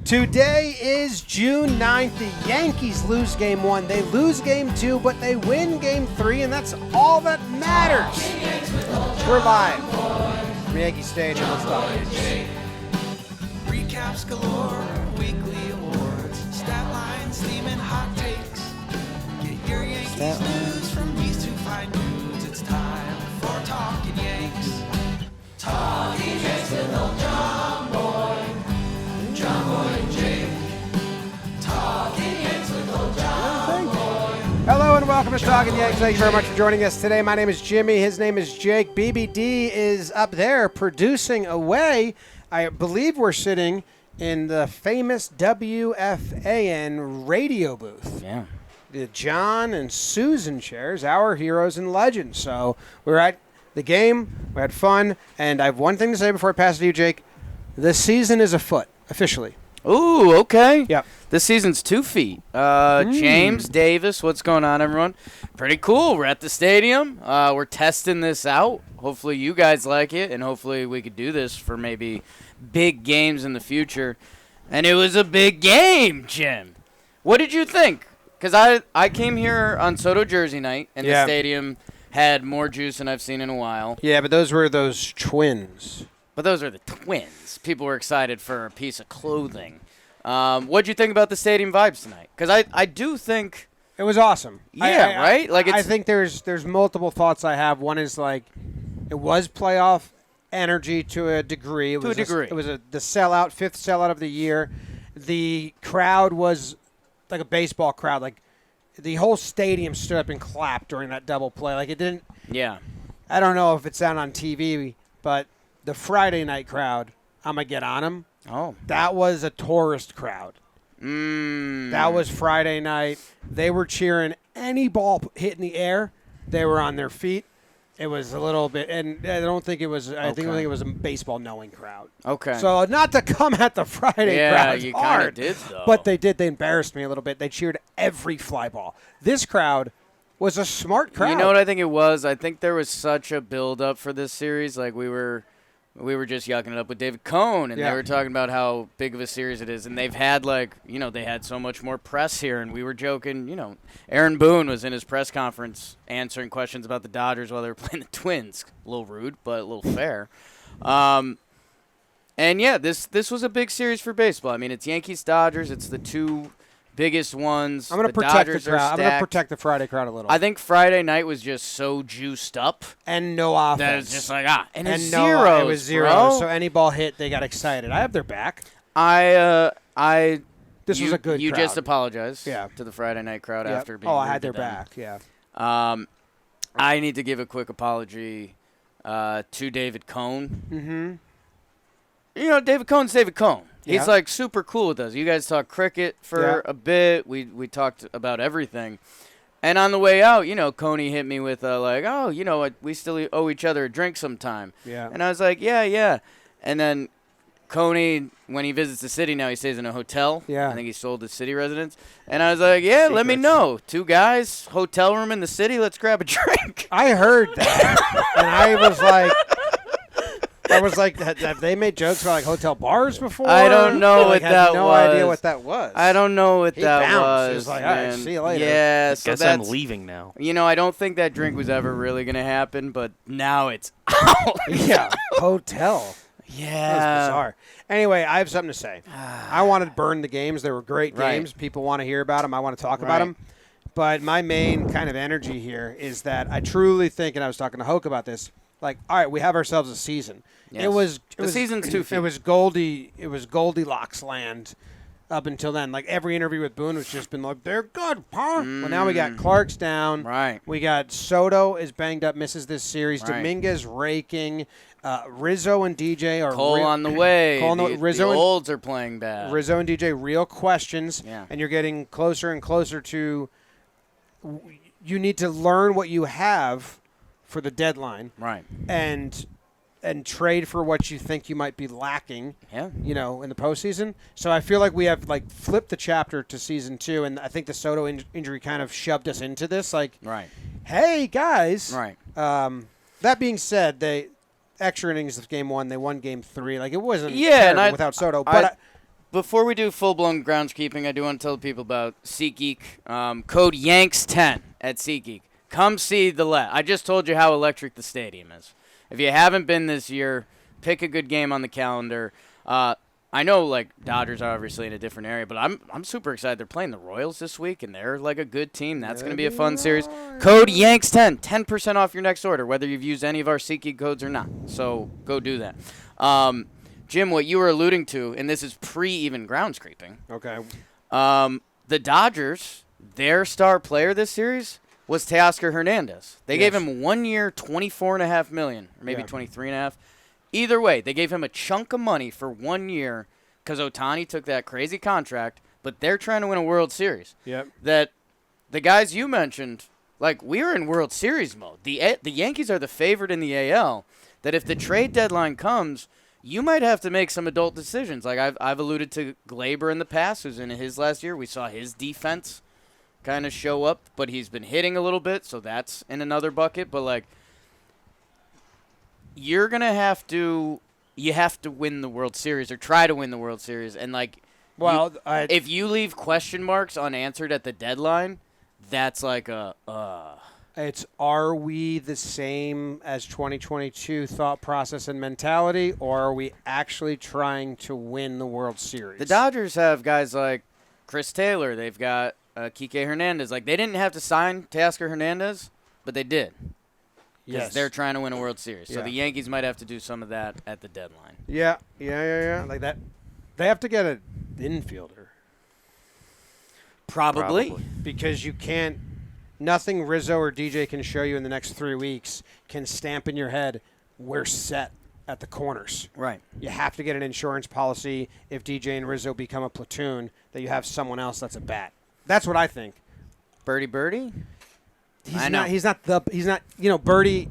Today is June 9th. The Yankees lose Game 1. They lose Game 2, but they win Game 3, and that's all that matters. We're live from Yankee Stadium. Let's talk. Recaps galore, weekly awards, stat lines, theme, and hot takes. Get your Yankees news from these two fine dudes. It's time for Talkin' Yanks. Talkin' Yanks with old John Boy and Jake. Talkin' Yanks with old John Boy. Hello and welcome to Talkin' Yanks. Thank you very much for joining us today. My name is Jimmy. His name is Jake. BBD is up there producing away. I believe we're sitting in the famous WFAN radio booth. Yeah. The John and Susan chairs, our heroes and legends. So we're at the game, we had fun, and I have one thing to say before I pass it to you, Jake. The season is afoot, officially. Ooh, okay. Yep. This season's 2 feet. James Davis, what's going on, everyone? Pretty cool. We're at the stadium. We're testing this out. Hopefully you guys like it, and hopefully we could do this for maybe big games in the future. And it was a big game, Jim. What did you think? Because I came here on Soto Jersey night, and the stadium had more juice than I've seen in a while. Yeah, but those were those twins. But those are the Twins. People were excited for a piece of clothing. What'd you think about the stadium vibes tonight? Because I do think It was awesome. Yeah, right? Like I it's, think there's multiple thoughts I have. One is like it was playoff energy to a degree. It was the sellout, fifth sellout of the year. The crowd was like a baseball crowd. Like the whole stadium stood up and clapped during that double play. Like it didn't. Yeah. I don't know if it's out on TV, but the Friday night crowd, I'm gonna get on them. Oh. That was a tourist crowd. That was Friday night. They were cheering any ball hit in the air. They were on their feet. It was a little bit, and I don't think it was. I think it was a baseball knowing crowd. Okay. So not to come at the Friday crowd you hard, kind of did though. but they did. They embarrassed me a little bit. They cheered every fly ball. This crowd was a smart crowd. You know what I think it was? I think there was such a build up for this series. Like we were just yucking it up with David Cohn, and they were talking about how big of a series it is. And they've had they had so much more press here, and we were joking, Aaron Boone was in his press conference answering questions about the Dodgers while they were playing the Twins. A little rude, but a little fair. And yeah, this was a big series for baseball. I mean, it's Yankees-Dodgers. It's the two biggest ones. I'm going to protect the crowd. I'm going to protect the Friday crowd a little. I think Friday night was just so juiced up. And no offense. That it's just like, and it's no, zeros, it was zero. bro. So any ball hit, they got excited. I have their back. This was a good You crowd. just apologized to the Friday night crowd Yep. after being I rude had to their them. back, yeah. I need to give a quick apology to David Cohn. Mm-hmm. David Cohn's David Cohn. He's Yeah. super cool with us. You guys talked cricket for a bit. We talked about everything. And on the way out, Coney hit me with we still owe each other a drink sometime. Yeah. And I was like, yeah. And then Coney, when he visits the city now, he stays in a hotel. Yeah. I think he sold his city residence. And I was like, let me know. 2 guys, hotel room in the city, let's grab a drink. I heard that. And I was like, have they made jokes about hotel bars before? I don't know what that was. I had no idea what that was. I don't know what that was. He was like, all right, see you later. Yeah, I guess I'm leaving now. I don't think that drink was ever really going to happen, but now it's out. Yeah, hotel. Yeah. That was bizarre. Anyway, I have something to say. I wanted to burn the games. They were great games. People want to hear about them. I want to talk about them. But my main kind of energy here is that I truly think, and I was talking to Hoke about this, all right, we have ourselves a season. Yes. The season's 2 feet. It was Goldilocks land up until then. Like every interview with Boone was just been like, they're good, huh? Well, now we got Clark's down. Right. We got Soto is banged up, misses this series. Right. Dominguez raking. Rizzo and DJ are Cole on the way. Rizzo the olds are playing bad. Rizzo and DJ, real questions. Yeah. And you're getting closer and closer to. You need to learn what you have for the deadline. Right. And trade for what you think you might be lacking. Yeah. In the postseason. So I feel like we have flipped the chapter to season 2, and I think the Soto injury kind of shoved us into this. Right. Hey guys. Right. That being said, they extra innings of Game 1. They won Game 3. It wasn't and without Soto. But Before we do full-blown groundskeeping, I do want to tell the people about SeatGeek. Code Yanks10 at SeatGeek. Come see the I just told you how electric the stadium is. If you haven't been this year, pick a good game on the calendar. I know, like, Dodgers are obviously in a different area, but I'm super excited. They're playing the Royals this week, and they're, like, a good team. That's going to be a fun series. Code Yanks10, 10% off your next order, whether you've used any of our SeatGeek codes or not. So go do that. Jim, what you were alluding to, and this is pre-even groundscreeping. Okay. The Dodgers, their star player this series was Teoscar Hernandez. They gave him 1 year, $24.5 million, or maybe $23.5. Either way, they gave him a chunk of money for 1 year because Ohtani took that crazy contract, but they're trying to win a World Series. Yep. That the guys you mentioned, like, we're in World Series mode. The Yankees are the favorite in the AL. That if the trade deadline comes, you might have to make some adult decisions. Like I've alluded to Glaber in the past, who's in his last year. We saw his defense kind of show up, but he's been hitting a little bit, so that's in another bucket. But, like, you have to win the World Series or try to win the World Series. And, like, if you leave question marks unanswered at the deadline, that's like it's, are we the same as 2022 thought process and mentality, or are we actually trying to win the World Series? The Dodgers have guys like Chris Taylor. They've got Kike Hernandez. Like, they didn't have to sign Teoscar Hernandez, but they did. Because they're trying to win a World Series. So the Yankees might have to do some of that at the deadline. Yeah. Like that. They have to get an infielder. Probably. Because you can't – nothing Rizzo or DJ can show you in the next 3 weeks can stamp in your head, we're set at the corners. Right. You have to get an insurance policy if DJ and Rizzo become a platoon, that you have someone else that's a bat. That's what I think. Birdie? He's not, Birdie.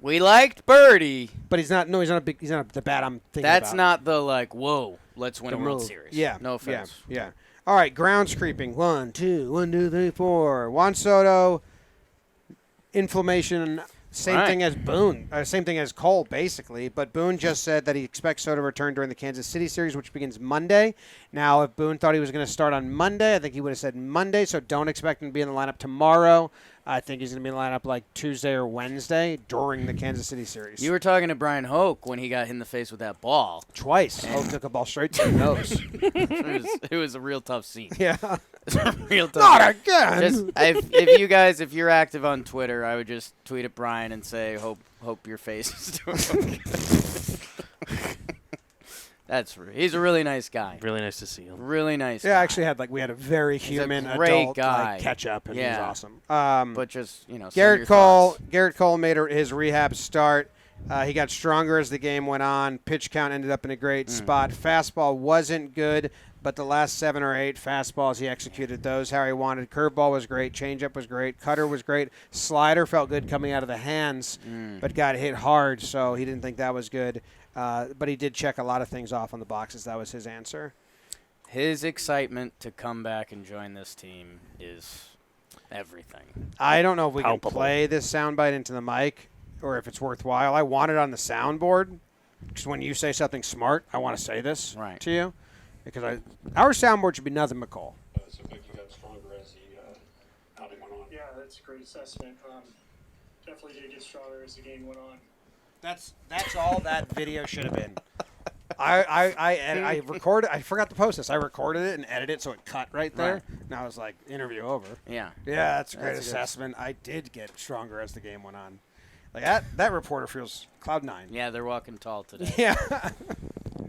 We liked Birdie. But he's not the bat I'm thinking That's about. not the, like, whoa, let's win a World Series. Yeah. No offense. Yeah. All right, groundscreeping. 1, 2, 3, 4. Juan Soto, inflammation, same thing as Boone. Same thing as Cole, basically. But Boone just said that he expects Soto to return during the Kansas City series, which begins Monday. Now, if Boone thought he was going to start on Monday, I think he would have said Monday, so don't expect him to be in the lineup tomorrow. I think he's going to be in the lineup like Tuesday or Wednesday during the Kansas City series. You were talking to Brian Hoke when he got hit in the face with that ball. Twice. Hoke took a ball straight to the nose. It was a real tough scene. Yeah. It was a real tough Not scene. again! If you're active on Twitter, I would just tweet at Brian and say, hope your face is doing okay. He's a really nice guy. Really nice to see him. Really nice guy. Yeah, actually we had a very human adult guy. Catch up, and he was awesome. But just, Garrett Cole made his rehab start. He got stronger as the game went on. Pitch count ended up in a great spot. Fastball wasn't good, but the last 7 or 8 fastballs, he executed those how he wanted. Curveball was great. Changeup was great. Cutter was great. Slider felt good coming out of the hands, but got hit hard, so he didn't think that was good. But he did check a lot of things off on the boxes. That was his answer. His excitement to come back and join this team is everything. I don't know if we can play this soundbite into the mic or if it's worthwhile. I want it on the soundboard because when you say something smart, I want to say this to you. Because our soundboard should be nothing but Cole. So you got stronger as the outing went on. Yeah, that's a great assessment. Definitely did get stronger as the game went on. That's all that video should have been. I recorded. I forgot to post this. I recorded it and edited it so it cut right there. And I was like, interview over. Yeah. Yeah, that's a great assessment. I did get stronger as the game went on. Like that reporter feels cloud 9. Yeah, they're walking tall today. Yeah.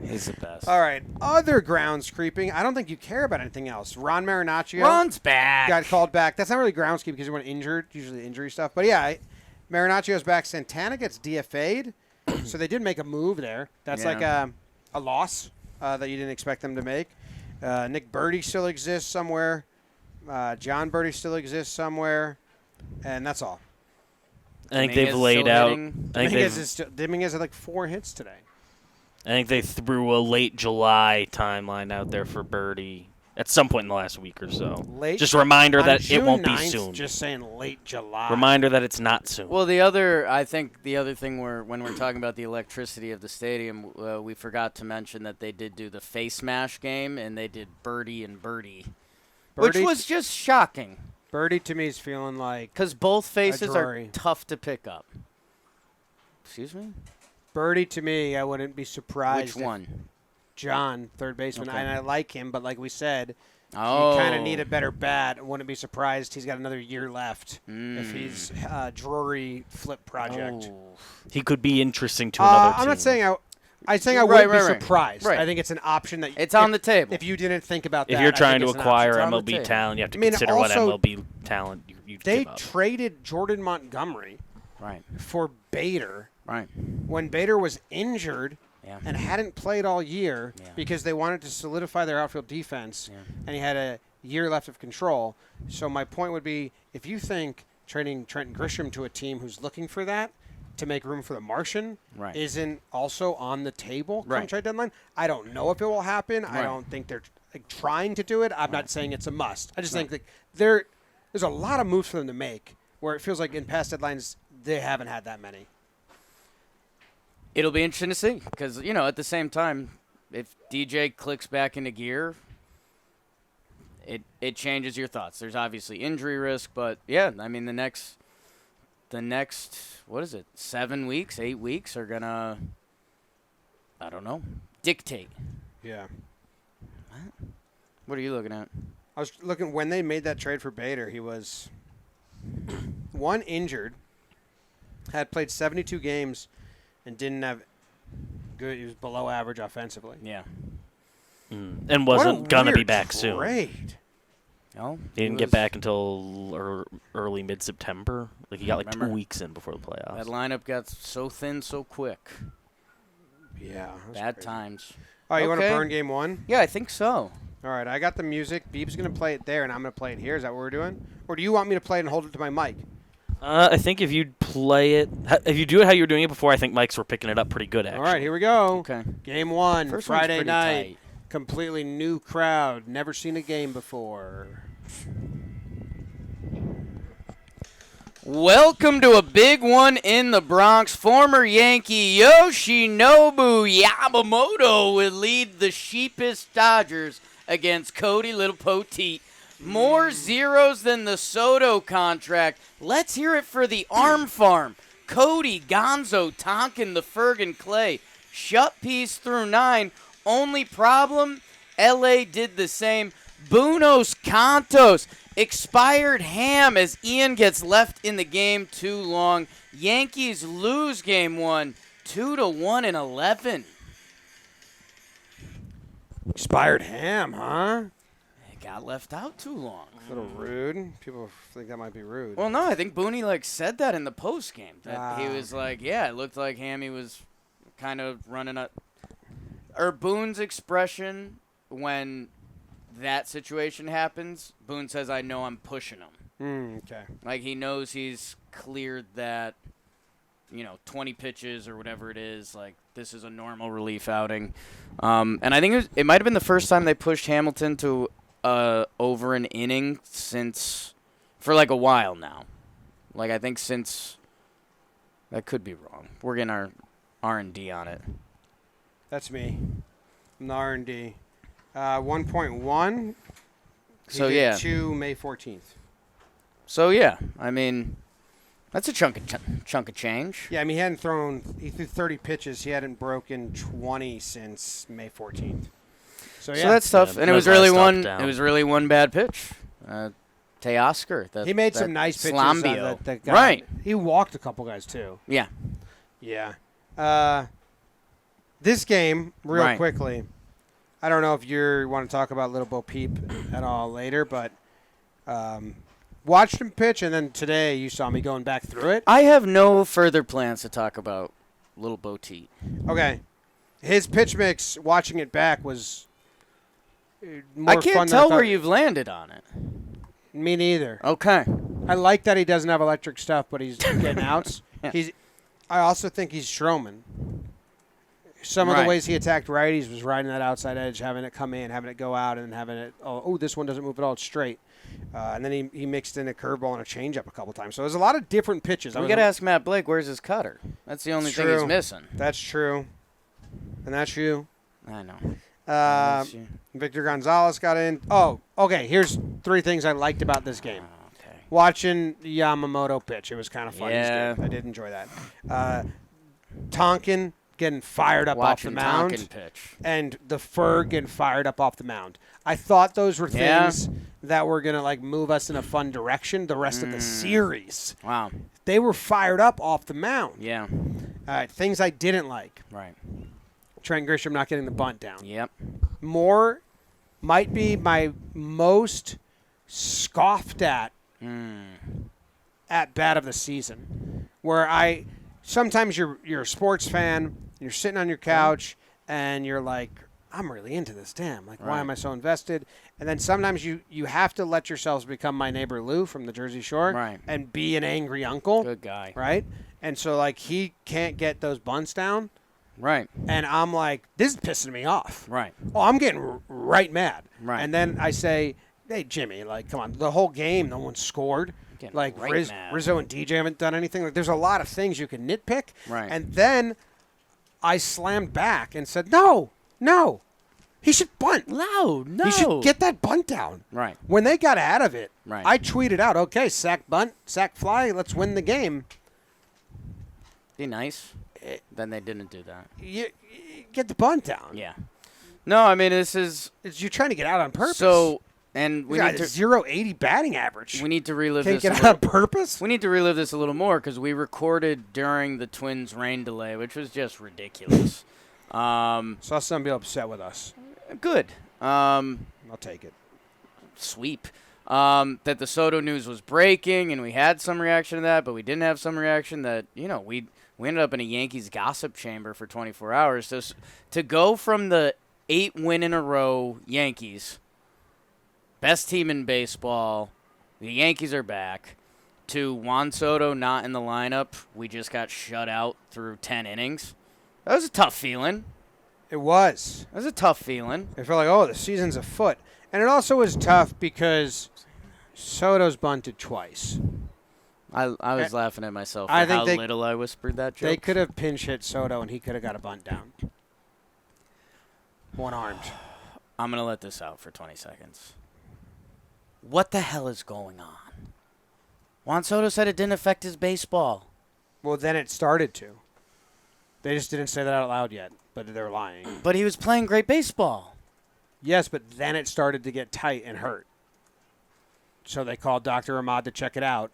He's the best. All right. Other groundscreeping. I don't think you care about anything else. Marinaccio. Ron's back. Got called back. That's not really groundskeeping because he went injured. Usually injury stuff. But yeah, Marinaccio's back. Santana gets DFA'd. So they did make a move there. That's like a loss that you didn't expect them to make. Nick Birdie still exists somewhere. John Birdie still exists somewhere. And that's all. I think they've laid out. Dominguez had like 4 hits today. I think they threw a late July timeline out there for Birdie. at some point in the last week or so. Late, just a reminder on that June it won't 9th, be soon. Just saying late July. Reminder that it's not soon. Well, I think the other thing when we're talking about the electricity of the stadium, we forgot to mention that they did do the face mash game, and they did birdie and birdie, which was just shocking. Birdie to me is feeling like because both faces are Drury. tough to pick up. Excuse me? Birdie to me, I wouldn't be surprised. Which one? John, third baseman, Okay. and I like him, but like we said, you Oh. kind of need a better bat. I wouldn't be surprised he's got another year left if he's Drury flip project. Oh. He could be interesting to another team. I'm not saying I'm saying I Right, wouldn't be right. surprised. Right. I think it's an option that It's on the table. If you didn't think about that, If you're I trying think to it's an acquire It's on the MLB table. talent, you have to I mean, consider what also, MLB talent you They give up. traded Jordan Montgomery Right. for Bader Right. when Bader was injured Yeah. and hadn't played all year Yeah. because they wanted to solidify their outfield defense, Yeah. and he had a year left of control. So my point would be, if you think trading Trent Grisham to a team who's looking for that to make room for the Martian Right. isn't also on the table come Right. trade deadline, I don't know if it will happen. I Right. don't think they're trying to do it. I'm not saying it's a must. I just think that there's a lot of moves for them to make where it feels like in past deadlines they haven't had that many. It'll be interesting to see because, at the same time, if DJ clicks back into gear, it changes your thoughts. There's obviously injury risk, but, yeah, I mean, the next, what is it, 7 weeks, 8 weeks are going to, I don't know, dictate. Yeah. What are you looking at? I was looking when they made that trade for Bader. He was one injured, had played 72 games, and didn't have good. He was below average offensively. Yeah. And wasn't going to be back soon. Trade. No? He didn't get back until early mid-September. Like he got like 2 weeks in before the playoffs. That lineup got so thin so quick. Yeah. Bad times. Oh, you want to Okay. burn game one? Yeah, I think so. All right, I got the music. Beeb's going to play it there, and I'm going to play it here. Is that what we're doing? Or do you want me to play it and hold it to my mic? I think if you play it, if you do it how you were doing it before, I think mics were picking it up pretty good, actually. All right, here we go. Okay. Game one, First one's Friday pretty night. tight. Completely new crowd. Never seen a game before. Welcome to a big one in the Bronx. Former Yankee Yoshinobu Yamamoto would lead the sheepish Dodgers against Cody Little Poteet. More zeros than the Soto contract. Let's hear it for the Arm Farm. Cody, Gonzo, Talkin, the Fergan Clay. Shut piece through 9. Only problem, LA did the same. Buenos Cantos. Expired ham as Ian gets left in the game too long. Yankees lose game 1, 2-1 in 11. Expired ham, huh? It got left out too long. A little rude. People think that might be rude. Well, no, I think Booney said that in the post game. That he was like, yeah, it looked like Hammy was kind of running up. Or Boone's expression when that situation happens, Boone says, I know I'm pushing him. Okay. Like he knows he's cleared that, 20 pitches or whatever it is. Like this is a normal relief outing. And I think it might have been the first time they pushed Hamilton to over an inning for a while now. Like I think since, that could be wrong. We're getting our R&D on it. That's me. I'm the R&D. 1.1. So, He did yeah. 2 May 14th. So, yeah, I mean, that's a chunk of change. Yeah, I mean, he threw 30 pitches. He hadn't broken 20 since May 14th. So, yeah. So that's tough. Yeah, And it was no really last up, down. It was really one bad pitch. Teoscar. He made some nice pitches. Slambio. That guy. Right. He walked a couple guys, too. Yeah. Yeah. This game, real quickly, I don't know if you want to talk about Little Bo Peep at all later, but watched him pitch, and then today you saw me going back through it. I have no further plans to talk about Little Bo Peep. Okay. His pitch mix, watching it back, was more I fun can't than I tell thought. where you've landed on it. Me neither. Okay. I like that he doesn't have electric stuff, but he's getting outs. Yeah. I also think he's Stroman. some of the ways he attacked righties was riding that outside edge, having it come in, having it go out, and then having it, this one doesn't move at all, it's straight. And then he mixed in a curveball and a changeup a couple times. So there's a lot of different pitches. We got to ask Matt Blake, where's his cutter? That's the only thing he's missing. That's true. And that's you. I know. Victor Gonzalez got in. Oh, okay. Here's 3 things I liked about this game. Okay. Watching Yamamoto pitch. It was kind of fun. Yeah. I did enjoy that. Talkin getting fired up off the mound. Talkin pitch. And the Ferg getting fired up off the mound. I thought those were things that were going to like move us in a fun direction the rest of the series. Wow. They were fired up off the mound. Yeah. All right, things I didn't like. Right. Trent Grisham not getting the bunt down. Yep. Moore might be my most scoffed at bat of the season, where sometimes you're a sports fan, you're sitting on your couch, and you're like, I'm really into this. Damn, like, why am I so invested? And then sometimes you have to let yourselves become my neighbor Lou from the Jersey Shore and be an angry uncle. Good guy. Right? And so, like, he can't get those bunts down. Right. And I'm like, this is pissing me off. Right. Oh, I'm getting right mad. Right. And then I say, hey, Jimmy, like, come on. The whole game, no one scored. Like, Rizzo and DJ haven't done anything. Like, there's a lot of things you can nitpick. Right. And then I slammed back and said, no. He should bunt. No. He should get that bunt down. Right. When they got out of it, right. I tweeted out, okay, sack bunt, sack fly, let's win the game. Be nice. Then they didn't do that. You get the bunt down. Yeah. No, I mean, this is... You're trying to get out on purpose. So, and we need to... 0.80 batting average. We need to relive Can't this... get out on purpose? We need to relive this a little more because we recorded during the Twins' rain delay, which was just ridiculous. Saw some people upset with us. Good. I'll take it. Sweep. That the Soto news was breaking, and we had some reaction to that, but we didn't have some reaction that, we ended up in a Yankees gossip chamber for 24 hours. So to go from the 8-win-in-a-row Yankees, best team in baseball, the Yankees are back, to Juan Soto not in the lineup, we just got shut out through 10 innings. That was a tough feeling. It was. That was a tough feeling. I felt like, the season's afoot. And it also was tough because Soto's bunted twice. I was laughing at myself for how little I whispered that joke. They could have pinch hit Soto, and he could have got a bunt down. One-armed. I'm going to let this out for 20 seconds. What the hell is going on? Juan Soto said it didn't affect his baseball. Well, then it started to. They just didn't say that out loud yet, but they're lying. But he was playing great baseball. Yes, but then it started to get tight and hurt. So they called Dr. Ahmad to check it out.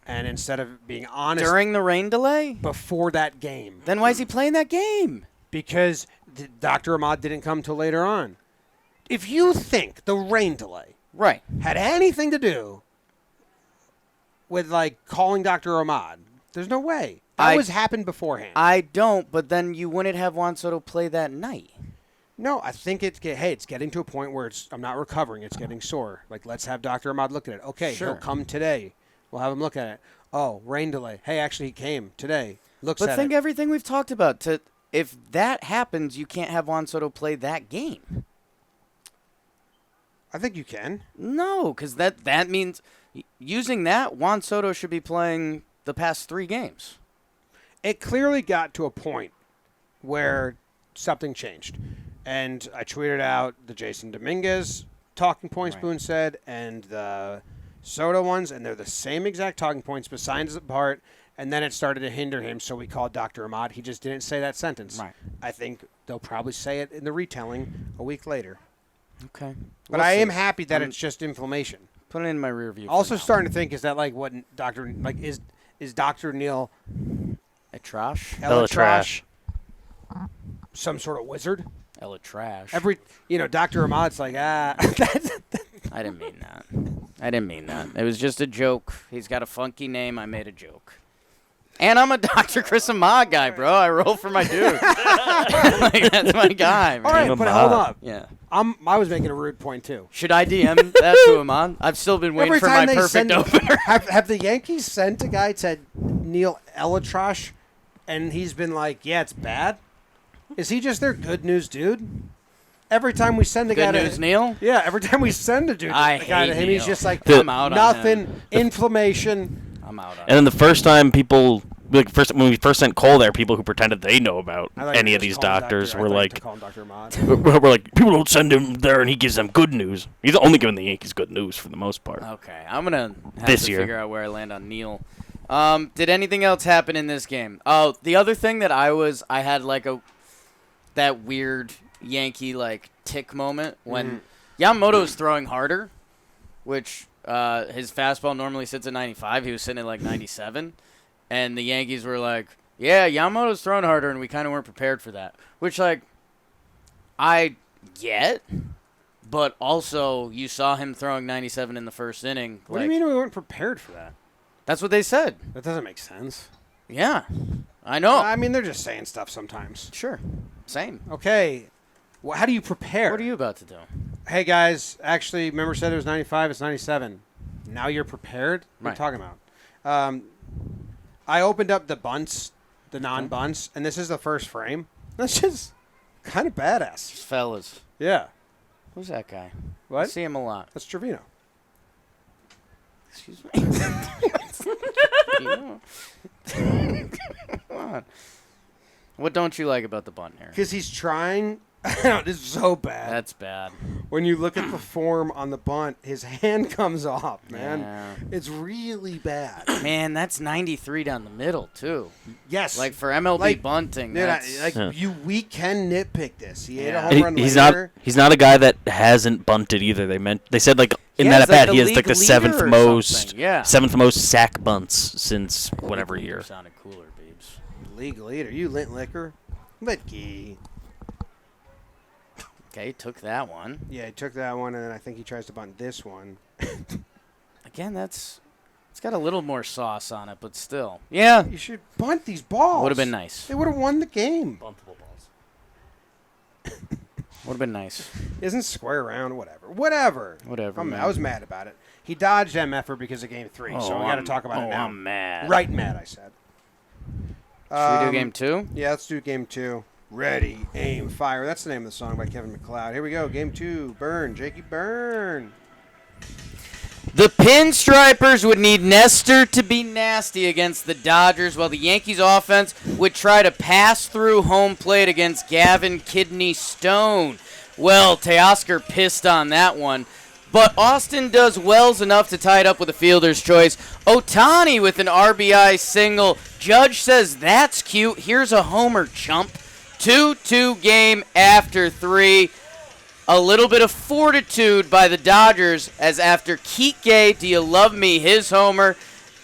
And instead of being honest... During the rain delay? Before that game. Then why is he playing that game? Because Dr. Ahmad didn't come till later on. If you think the rain delay had anything to do with, like, calling Dr. Ahmad, there's no way. That was happened beforehand. I don't, but then you wouldn't have Juan Soto play that night. No, I think it's getting to a point where I'm not recovering. It's getting sore. Like, let's have Dr. Ahmad look at it. Okay, He'll come today. We'll have him look at it. Oh, rain delay. Hey, actually, he came today. But think everything we've talked about. If that happens, you can't have Juan Soto play that game. I think you can. No, because that means using that, Juan Soto should be playing the past 3 games. It clearly got to a point where something changed. And I tweeted out the Jasson Dominguez talking points Boone said and the Soto ones, and they're the same exact talking points, besides apart, and then it started to hinder him, so we called Dr. Ahmad. He just didn't say that sentence. Right. I think they'll probably say it in the retelling a week later. Okay. But I am happy that it's just inflammation. Put it in my rear view. Also starting to think, is that like what Dr. Like is Dr. Neil Elatrash some sort of wizard? Elatrash. Dr. Ahmad's like, I didn't mean that. It was just a joke. He's got a funky name. I made a joke. And I'm a Dr. Chris Ahmad guy, bro. I roll for my dude. That's my guy, man. All right, but hold up. Yeah. I was making a rude point, too. Should I DM that to Ahmad? I've still been waiting for my perfect opener. Have the Yankees sent a guy to Neil Elatrash, and he's been like, yeah, it's bad? Is he just their good news dude? Every time we send a guy Good news, Neil? Yeah, every time we send a dude, I a guy hate to him, Neil. he's just like, I'm out on nothing, him. inflammation. I'm out on And then the first time people, when we first sent Cole there, people who pretended they know about I thought you any were of just these calling doctors Dr. I were thought you like, were calling Dr. Ahmad. we're like, people don't send him there and he gives them good news. He's only giving the Yankees good news for the most part. Okay, I'm going to have This to year. figure out where I land on Neil. Did anything else happen in this game? Oh, the other thing that I had like that weird Yankee like tick moment when Yamamoto was throwing harder, which his fastball normally sits at 95. He was sitting at like 97. And the Yankees were like, yeah, Yamamoto's throwing harder, and we kind of weren't prepared for that. Which, like, I get, but also you saw him throwing 97 in the first inning. What do you mean we weren't prepared for that? That's what they said. That doesn't make sense. Yeah, I know. I mean, they're just saying stuff sometimes. Sure, same. Okay, well, how do you prepare? What are you about to do? Hey, guys, actually, remember said it was 95, it's 97. Now you're prepared? What are you talking about? I opened up the bunts, the non-bunts, and this is the first frame. That's just kind of badass. Fellas, Yeah. who's that guy? I What? see him a lot. That's Trevino. Excuse me. Come on. What don't you like about the bunt here? Because he's trying. This is so bad. That's bad. When you look at the form on the bunt, his hand comes off, man. Yeah. It's really bad. Man, that's 93 down the middle, too. Yes. Like, for MLB Like, bunting, Dude, that's... we can nitpick this. He hit a Yeah. home run He's later. not a guy that hasn't bunted either. They said like in Yeah, that he's like at bat the he has like league the leader seventh or most something. Yeah. sack bunts since whatever year. Sounded cooler, babes. League leader. You lint liquor. Litky. Okay, took that one. Yeah, he took that one, and then I think he tries to bunt this one. Again, it's got a little more sauce on it, but still. Yeah. You should bunt these balls. Would have been nice. They would have won the game. Buntable balls. Would have been nice. Isn't square around, whatever. Whatever, I man. was mad about it. He dodged MFer because of game 3, so we got to talk about it now. I'm mad. Right mad, I said. Should we do game 2? Yeah, let's do game 2. Ready, aim, fire. That's the name of the song by Kevin MacLeod. Here we go. Game 2. Burn, Jakey, burn. The Pinstripers would need Nestor to be nasty against the Dodgers, while the Yankees offense would try to pass through home plate against Gavin Kidney Stone. Well, Teoscar pissed on that one. But Austin does Wells enough to tie it up with a fielder's choice. Ohtani with an RBI single. Judge says that's cute. Here's a homer, chump. 2-2 game after 3. A little bit of fortitude by the Dodgers as after Kike, do you love me, his homer.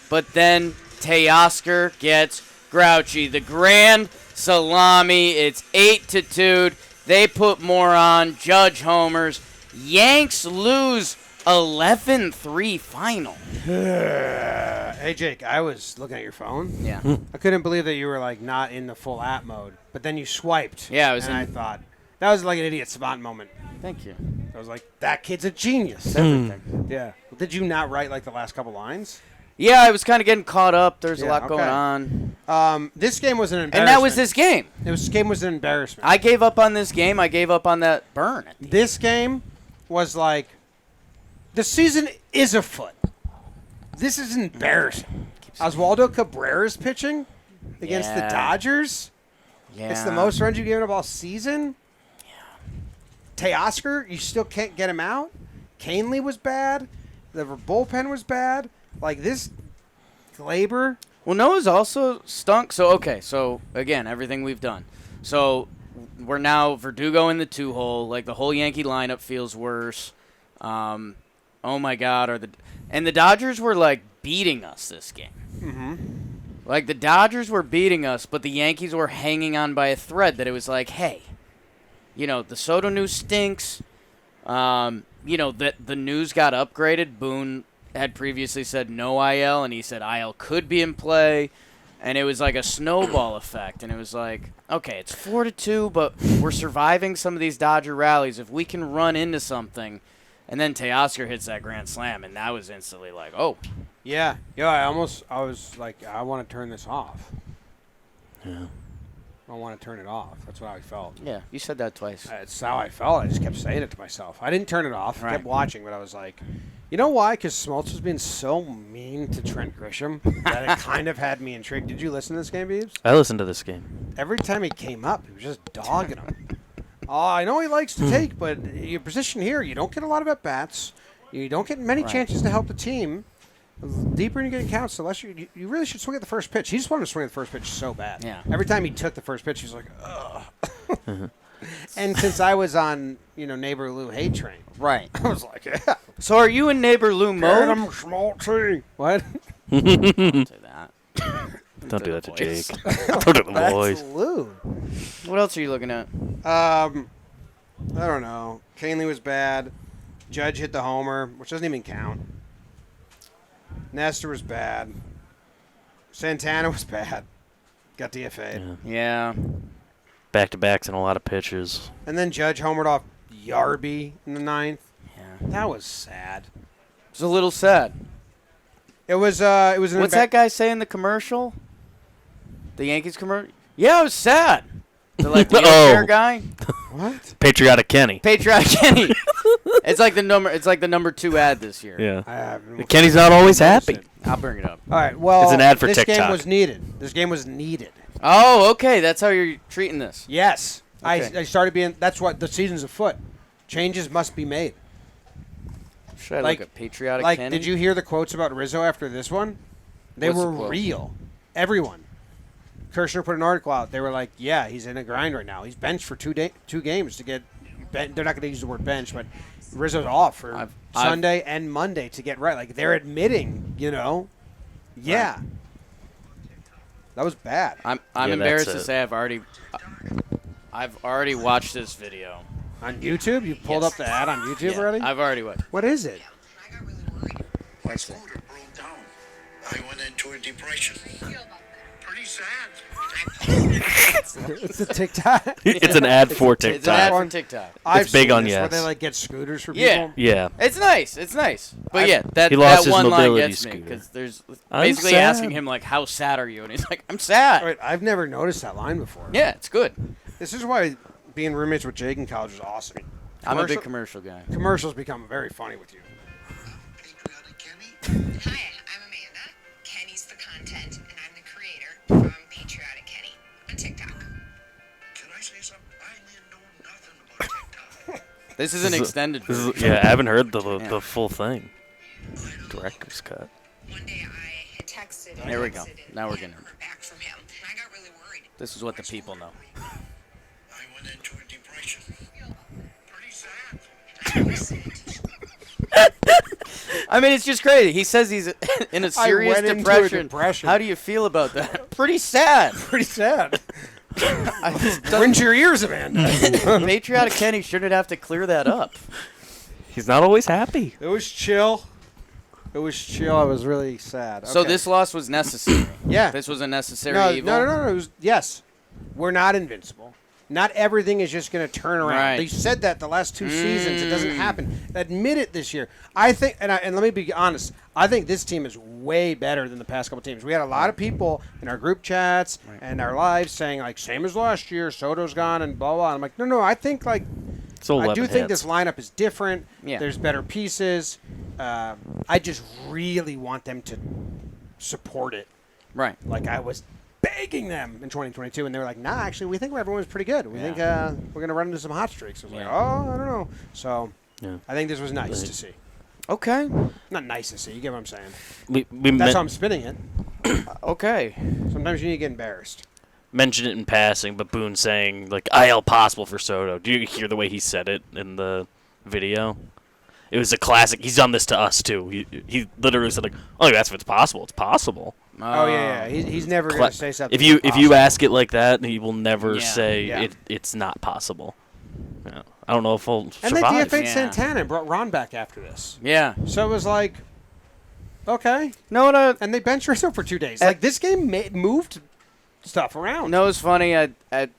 But then Teoscar gets grouchy. The grand salami, it's 8-2. They put more on. Judge homers. Yanks lose 11-3 final. Hey, Jake, I was looking at your phone. Yeah. I couldn't believe that you were, like, not in the full app mode. But then you swiped. Yeah, I was and in- I thought, that was like an idiot spot moment. Thank you. I was like, that kid's a genius. Everything. Yeah. Well, did you not write, like, the last couple lines? Yeah, I was kind of getting caught up. There's a Yeah, lot going okay. on. This game was an And embarrassment. that was this game. This game was an embarrassment. I gave up on this game. I gave up on that burn. This game was like, the season is afoot. This is embarrassing. Oswaldo Cabrera's pitching against the Yeah. Dodgers. Yeah. It's the most runs you've given up all season. Teoscar, you still can't get him out. Canely was bad. The bullpen was bad. Like this, Glaber. Well, Noah's also stunk. So again, everything we've done. So we're now Verdugo in the 2-hole. Like the whole Yankee lineup feels worse. Oh my God, and the Dodgers were like beating us this game. Mm-hmm. Like the Dodgers were beating us, but the Yankees were hanging on by a thread. That it was like, hey, the Soto news stinks. That the news got upgraded. Boone had previously said no IL, and he said IL could be in play. And it was like a snowball effect. And it was like, okay, it's 4-2, but we're surviving some of these Dodger rallies. If we can run into something, and then Teoscar hits that grand slam, and that was instantly like, oh. Yeah. Yeah, I was like, I want to turn this off. Yeah. I want to turn it off. That's how I felt. Yeah, you said that twice. It's how I felt. I just kept saying it to myself. I didn't turn it off. I Right. kept watching, but I was like, you know why? Because Smoltz was being so mean to Trent Grisham that it kind of had me intrigued. Did you listen to this game, Beebs? I listened to this game. Every time he came up, he was just dogging him. I know he likes to take, but your position here, you don't get a lot of at-bats. You don't get many chances to help the team. The deeper you get counts, the less you really should swing at the first pitch. He just wanted to swing at the first pitch so bad. Yeah. Every time he took the first pitch, he was like, ugh. And since I was on, neighbor Lou hate train, Right. I was like, yeah. So are you in neighbor Lou Get mode? him, Schmaltzy. What? Don't say that. Don't do that to voice. Jake. Don't do the That's boys. Lou. What else are you looking at? I don't know. Canley was bad. Judge hit the homer, which doesn't even count. Nestor was bad. Santana was bad. Got DFA'd. Yeah. Back-to-backs and a lot of pitches. And then Judge homered off Yarby in the ninth. Yeah. That was sad. It's a little sad. It was an What's that guy say in the commercial? The Yankees commercial? Yeah, it was sad. The wheelchair guy? What? Patriotic Kenny. Patriotic Kenny. It's like the number 2 ad this year. Yeah. I haven't Kenny's not always happy. I'll bring it up. All right. Well, It's an ad for this TikTok. game was needed. This game was needed. Oh, okay. That's how you're treating this. Yes. Okay. I started being. That's what the season's afoot. Changes must be made. Should I Like- look at Patriotic Like, Kenny? did you hear the quotes about Rizzo after this one? They What's the were quote? real. Everyone. Kirshner put an article out. They were like, "Yeah, he's in a grind right now. He's benched for two games to get. They're not going to use the word bench, but Rizzo's off for Sunday and Monday to get right. Like they're admitting, yeah, that was bad. I'm Yeah, embarrassed that's to say I've already watched this video. On YouTube, you pulled up the ad on YouTube Yeah, already. I've already watched. What is it? I got really worried. My motor broke down. I went into a depression. Pretty sad. It's a TikTok. It's an ad for It's an ad TikTok. for TikTok. I've big seen on this, yes. Where they like get scooters for Yeah. people. Yeah. It's nice. It's nice. But yeah, that He lost that his one line mobility gets me scooter. because there's I'm basically sad. asking him like, "How sad are you?" And he's like, "I'm sad." Wait, I've never noticed that line before. Yeah, it's good. This is why being roommates with Jake in college was awesome. I'm a big commercial guy. Commercials become very funny with you. Patriotic Kenny? Hi, I'm Amanda. Kenny's the content, and I'm the creator from Patriotic Kenny on TikTok. Can I say something? I didn't know nothing about TikTok. This is an extended This is- version. yeah, I haven't heard the Yeah. full thing. Director's cut. One day I had texted. There we go. and Now we're hadn't getting it. heard back from him. And I got really worried. This is what the people know. I went into a depression. Pretty sad. I listened. I mean, it's just crazy. He says he's in a serious went into a depression. depression. How do you feel about that? Pretty sad. Pretty sad. I just Rinse your ears, Amanda. Patriotic Kenny shouldn't have to clear that up. He's not always happy. It was chill. It was chill. I was really sad. So Okay. this loss was necessary. Yeah. This was a necessary no, evil. no. It was, yes, we're not invincible. Not everything is just going to turn around. Right. They said that the last 2 seasons. It doesn't happen. Admit it this year. I think, and let me be honest. I think this team is way better than the past couple teams. We had a lot of people in our group chats and our lives saying like, same as last year. Soto's gone and blah blah. I'm like, no. I think like. It's 11 I do think hits. this lineup is different. Yeah. There's better pieces. I just really want them to support it. Right. Like I was begging them in 2022, and they were like, "Nah, actually, we think everyone's pretty good. We think we're gonna run into some hot streaks." I was like, Yeah. "Oh, I don't know." So Yeah. I think this was nice to see. Okay. Not nice to see. You get what I'm saying? We That's how I'm spinning it. Okay. Sometimes you need to get embarrassed. mentioned it in passing, but Boone saying, like, IL possible for Soto. Do you hear the way he said it in the video? It was a classic. He's done this to us, too. He literally said, like, oh, that's if it's possible. It's possible. Oh, yeah. He's never going to say something. If you impossible. ask it like that, he will never say Yeah. it's not possible. Yeah. I don't know if he'll And survive. they DFA'd Yeah. Santana and brought Ron back after this. Yeah. So it was like, okay. No, no. And they benched Rizzo for 2 days. Like, this game moved stuff around. No, it's funny. At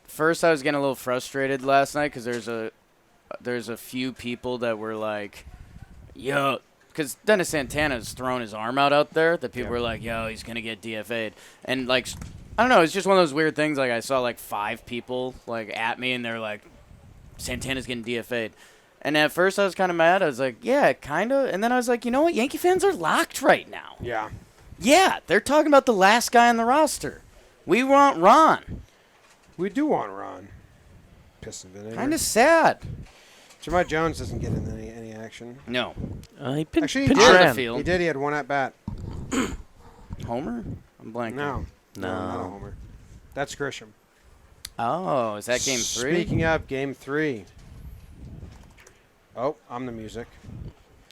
first, I was getting a little frustrated last night because there's a few people that were like, yo, because Dennis Santana's thrown his arm out there that people were like, yo, he's going to get DFA'd. And, like, I don't know. It's just one of those weird things. Like I saw like 5 people like at me, and they're like, Santana's getting DFA'd. And at first I was kind of mad. I was like, yeah, kind of. And then I was like, you know what? Yankee fans are locked right now. Yeah. Yeah, they're talking about the last guy on the roster. We want Ron. We do want Ron. Piston vinegar. Kind of sad. Jemai Jones doesn't get in any action. No. He Actually, he pinched did. On the Trent. field. He did. He had one at bat. Homer? I'm blanking. No. No. Not a homer. That's Grisham. Oh, is that game 3? Speaking of game 3. Oh, I'm the music.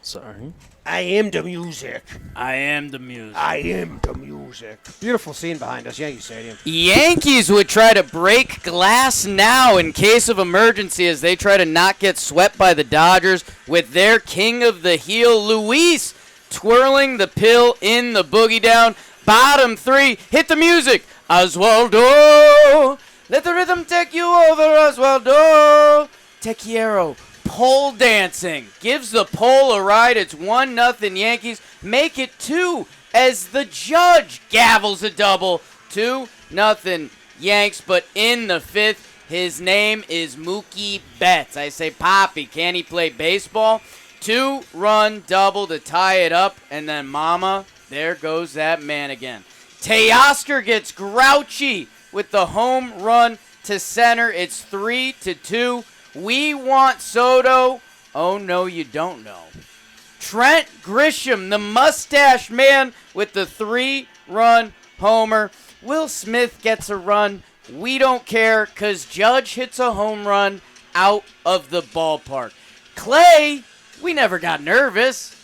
Sorry. I am the music. I am the music. I am the music. Beautiful scene behind us, Yankee Stadium. Yankees would try to break glass now in case of emergency as they try to not get swept by the Dodgers with their king of the heel, Luis, twirling the pill in the boogie down. Bottom 3, hit the music. Oswaldo, let the rhythm take you over, Oswaldo. Te quiero. Pole dancing. Gives the pole a ride. It's 1-0 Yankees. Make it 2 as the judge gavels a double. 2-0 Yanks. But in the 5th, his name is Mookie Betts. I say, Poppy, can he play baseball? 2-run double to tie it up. And then mama, there goes that man again. Teoscar gets grouchy with the home run to center. It's 3-2. We want Soto. Oh, no, you don't know. Trent Grisham, the mustache man, with the 3-run homer. Will Smith gets a run. We don't care because Judge hits a home run out of the ballpark. Clay, we never got nervous.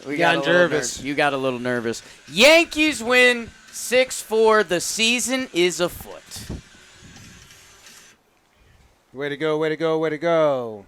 We got nervous. You got a little nervous. Yankees win 6-4. The season is afoot. Way to go, way to go, way to go.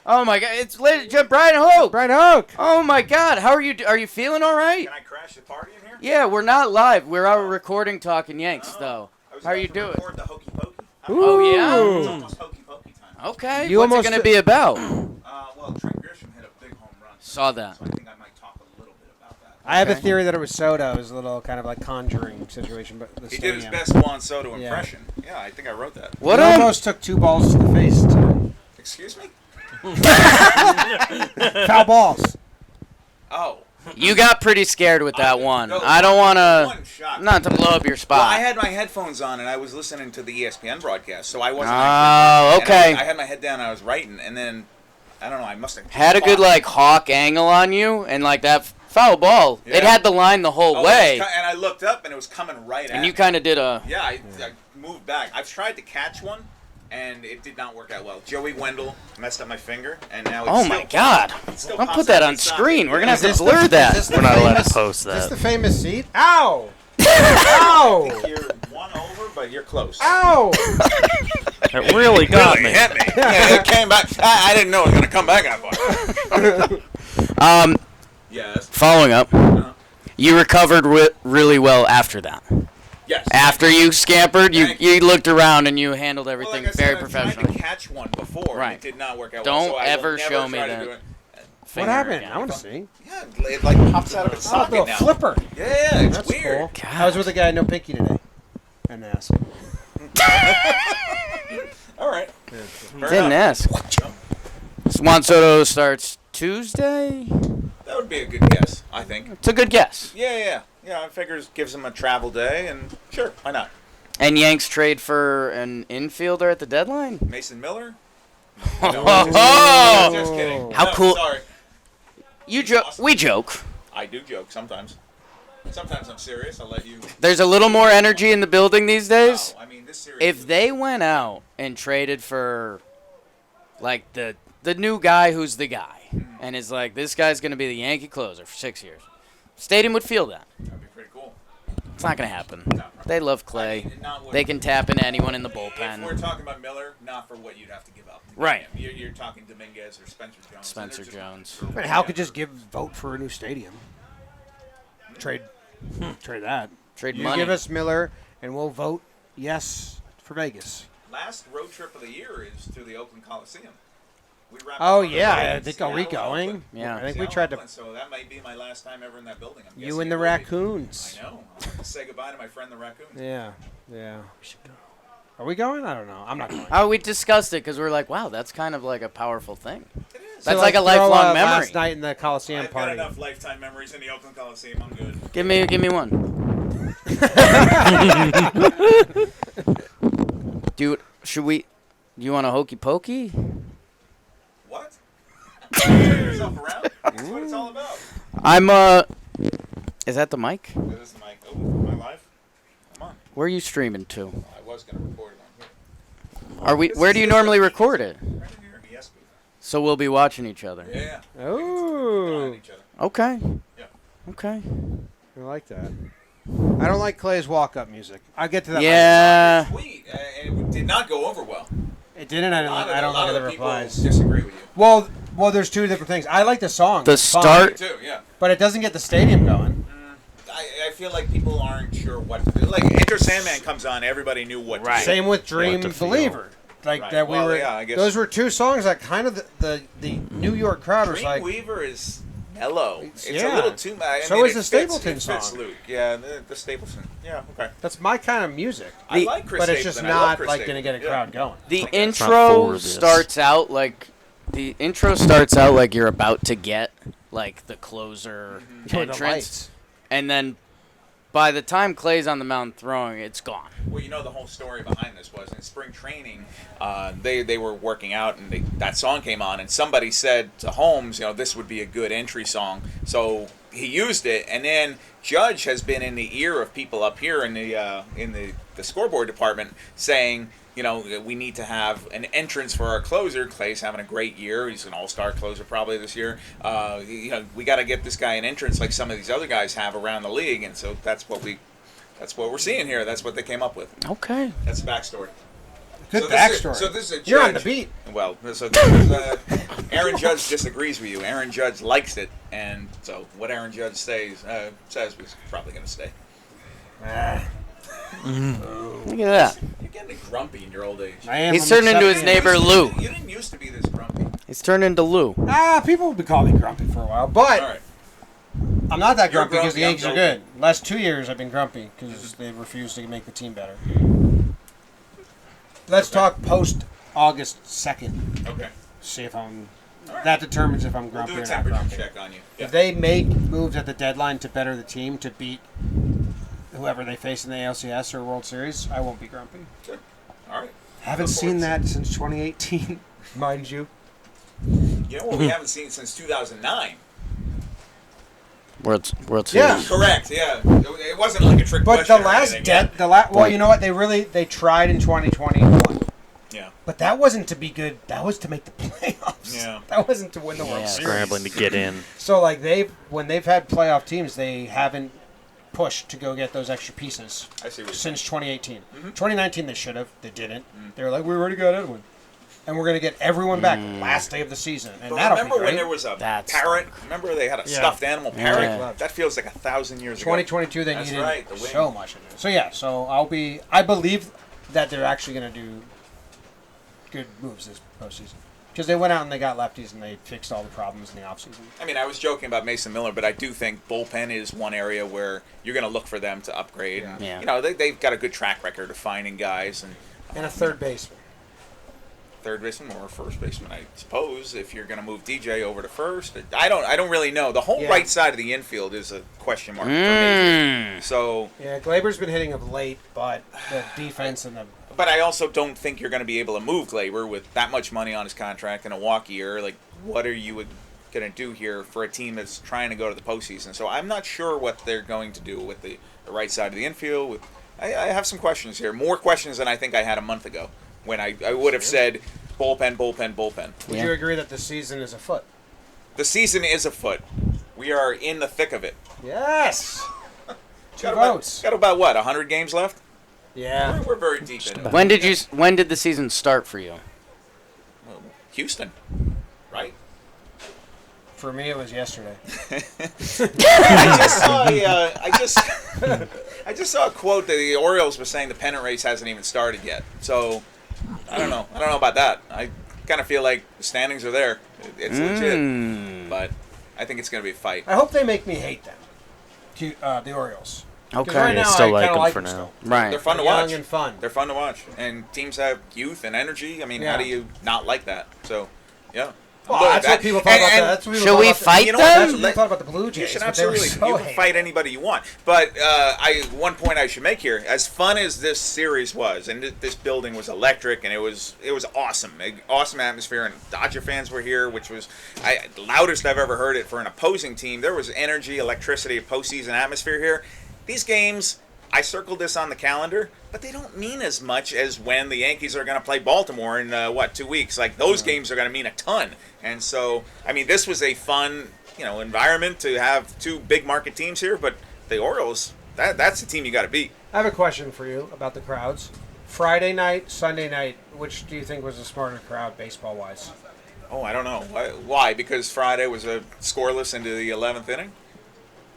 Oh, my God. It's Brian Hoke. Brian Hoke. Oh, my God. How are you? Are you feeling all right? Can I crash the party in here? Yeah, we're not live. We're out recording Talking Yanks, though. How are you doing? Record the hokey pokey. Oh, yeah? It's almost hokey pokey time. Okay. You What's it almost going to be about? Well, Trent Grisham hit a big home run. Saw that. So I think I might talk a little bit about that. I have a Okay. theory that it was Soto. It was a little kind of like conjuring situation. But the He did his stadium. best Juan Soto Yeah. impression. Yeah, I think I wrote that. What He up? almost took 2 balls to the face today. Excuse me? Foul balls. Oh. You got pretty scared with that one. No, I don't want one to, shot. not to blow up your Well, spot. I had my headphones on and I was listening to the ESPN broadcast, so I wasn't. Oh, actually, okay. and I had my head down and I was writing, and then I don't know. I must have Had a good like hawk angle on you, and like that foul ball. It Yeah. had the line the whole way, And I looked up and it was coming right at and me. you kind of did a. Yeah, I moved back. I've tried to catch one, and it did not work out well. Joey Wendell messed up my finger, and now it's Oh still, my God! it still Don't pops put that up on inside. screen. We're gonna have Is to this blur the- that. is this the We're not allowed famous- to post Is this that. the famous seat? Ow! Ow! You're one over, but you're close. Ow! It really got me. hit me. Yeah, it came back. I didn't know it was going to come back that far. Yes. Following up, you recovered really well after that. Yes. After you scampered, Thank you looked around and you handled Well, everything like I very said, I tried professionally. to catch one before, Right. and it did not work out Don't well. So I will ever never show me try to that. do it. What Finger happened? again. I want to see. Yeah, it like pops out of its Oh, socket the now. flipper. Yeah, it's That's weird. cool. God. I was with a guy no pinky today. And asked. All right. Didn't ask. Juan Soto starts Tuesday. That would be a good guess, I think. It's a good guess. Yeah. I figures gives him a travel day, and sure, why not? And Yanks trade for an infielder at the deadline. Mason Miller? Oh! Just kidding. How No, cool- Sorry. You joke. We joke. I do joke sometimes. Sometimes I'm serious. I'll let you. There's a little more energy in the building these days. No, I mean, this series. If they went out and traded for, like, the new guy who's the guy, and is like, this guy's going to be the Yankee closer for 6 years, stadium would feel that. That'd be pretty cool. It's not going to happen. No. They love Clay. I mean, not what- They can tap into anyone in the If we're bullpen. talking about Miller, not for what you'd have to give up. Right. You're talking Dominguez or Spencer Jones. Spencer And they're just- Jones. I mean, Hal could just vote for a new stadium. Trade that. Trade You money. give us Miller, and we'll vote yes for Vegas. Last road trip of the year is to the Oakland Coliseum. We wrapped Oh, up on the yeah. road I in think, are we Seattle, going? Oakland. Yeah. I think we Seattle, tried to. Oakland, so that might be my last time ever in that building. I'm You guessing and the it will be. raccoons. I know. I'll have to say goodbye to my friend the raccoon. Yeah. Yeah. Are we going? I don't know. I'm not going. Oh, we discussed it because we're like, wow, that's kind of like a powerful thing. It is. That's So, like a throw, lifelong memory. Last night in the Coliseum I've party. got enough lifetime memories in the Oakland Coliseum. I'm good. Give me one. Dude, do you want a hokey pokey? What? Turn yourself around? That's what it's all about. Is that the mic? This is the mic. Oh, am I live? Come on. Where are you streaming to? I was going to record it on here. Are we? Where do you normally record it? Right in here. Yes, booth. So we'll be watching each other. Yeah. Oh. Behind each other. Okay. Yeah. Okay. I like that. I don't like Clay's walk-up music. I'll get to that. Yeah. Tweet, and it did not go over well. It didn't. I don't look at the replies. Disagree with you. Well, there's two different things. I like the song. The It's fun, start- Me too. Yeah. but it doesn't get the stadium going. I feel like people aren't sure what to do. Like Enter Sandman comes on, everybody knew what to do. Same with Dream to feel. Believer. Like Right. that we Well, were. yeah, I guess- Those were two songs that kind of the New York crowd was Dream like. Weaver is mellow. It's yeah. a little too much. So is the Stapleton it fits song. Luke. Yeah, the Stapleton. Yeah, okay. That's my kind of music. I like Chris but it's Stapleton. just I love not Chris like going to get a Stapleton. crowd going. The Okay. Not intro for this. starts out like you're about to get like the closer Or the entrance, lights. and then by the time Clay's on the mound throwing, it's gone. Well, you know the whole story behind this was in spring training, they were working out and that song came on, and somebody said to Holmes, this would be a good entry song. So he used it, and then Judge has been in the ear of people up here in the scoreboard department saying, we need to have an entrance for our closer. Clay's having a great year. He's an all-star closer probably this year. We got to get this guy an entrance like some of these other guys have around the league, and so that's what we're seeing here. That's what they came up with. Okay. That's the backstory. Good So backstory. this is a You're on the Judge. beat. Well, so this is, Aaron Judge disagrees with you. Aaron Judge likes it, and so what Aaron Judge says was probably going to stay. Look at that. You're getting grumpy in your old age. I am. He's I'm turned into his accepting it. neighbor Lou. You didn't used to be this grumpy. He's turned into Lou. People will be calling me grumpy for a while, but All right. I'm not that You're grumpy because grumpy, the I'm Yankees are joking. good. Last 2 years I've been grumpy because they refused to make the team better. Let's talk post August 2nd. Okay. See if I'm. That determines if I'm We'll grumpy do a or not temperature grumpy. check on you. If they make moves at the deadline to better the team to beat whoever they face in the ALCS or World Series, I won't be grumpy. Good. All right. Haven't Look forward seen to that since 2018, mind you. You know what we haven't seen since 2009? World Yeah. Series. Correct. Yeah. It wasn't like a trick But question. the or last anything. well, you know what? They tried in 2021. Yeah. But that wasn't to be good. That was to make the playoffs. Yeah. That wasn't to win the World Yeah. Series. Scrambling to get in. So like when they've had playoff teams, they haven't pushed to go get those extra pieces I see what you're since 2018. Mm-hmm. 2019 they should have. They didn't. They were like, we already got Edwin. And we're going to get everyone back last day of the season. And But that'll remember be when great. there was a That's parrot? Remember they had a stuffed animal parrot? Yeah. That feels like 1,000 years ago. 2022 they That's needed right, the wing. so much of it. So yeah, I believe that they're actually going to do good moves this postseason. Because they went out and they got lefties and they fixed all the problems in the offseason. I mean, I was joking about Mason Miller, but I do think bullpen is one area where you're going to look for them to upgrade. Yeah. And, Yeah. You know, they've got a good track record of finding guys and And a third baseman. third baseman or first baseman, I suppose. If you're going to move DJ over to first, I don't really know. The whole Yeah. right side of the infield is a question mark for me. Mm. So, Yeah, Glaber's been hitting of late, but the defense and the but I also don't think you're going to be able to move Glaber with that much money on his contract and a walk year. Like, what are you going to do here for a team that's trying to go to the postseason? So I'm not sure what they're going to do with the right side of the infield. I have some questions here, more questions than I think I had a month ago when I would have said bullpen. Would you agree that the season is afoot? The season is afoot. We are in the thick of it. Yes. Two Got votes. about what, 100 games left? Yeah. We're very deep in it. When did the season start for you? Houston, right? For me, it was yesterday. I just saw a quote that the Orioles were saying the pennant race hasn't even started yet. So I don't know. I don't know about that. kind of feel like the standings are there. It's legit. But I think it's going to be a fight. I hope they make me hate them, the Orioles. 'Cause Okay. Right now, still I like kinda them for them now. still. Right. They're fun to They're watch. young and fun. They're fun to watch. And teams have youth and energy. I mean, how Yeah. do you not like that? So, yeah. Well, Look, that's what people thought about that. That's what people Should thought we about the- fight you know them? what, That's what people thought about the Blue Jays. You should but they were absolutely. so You can hated. fight anybody you want. But one point I should make here: as fun as this series was, and this building was electric, and it was awesome, awesome atmosphere, and Dodger fans were here, which was the loudest I've ever heard it for an opposing team. There was energy, electricity, postseason atmosphere here. These games, I circled this on the calendar, but they don't mean as much as when the Yankees are going to play Baltimore in 2 weeks. Like those games are going to mean a ton. And so, I mean, this was a fun, environment to have two big market teams here. But the Orioles, that's the team you got to beat. I have a question for you about the crowds. Friday night, Sunday night, which do you think was a smarter crowd, baseball-wise? Oh, I don't know why. Because Friday was a scoreless into the 11th inning.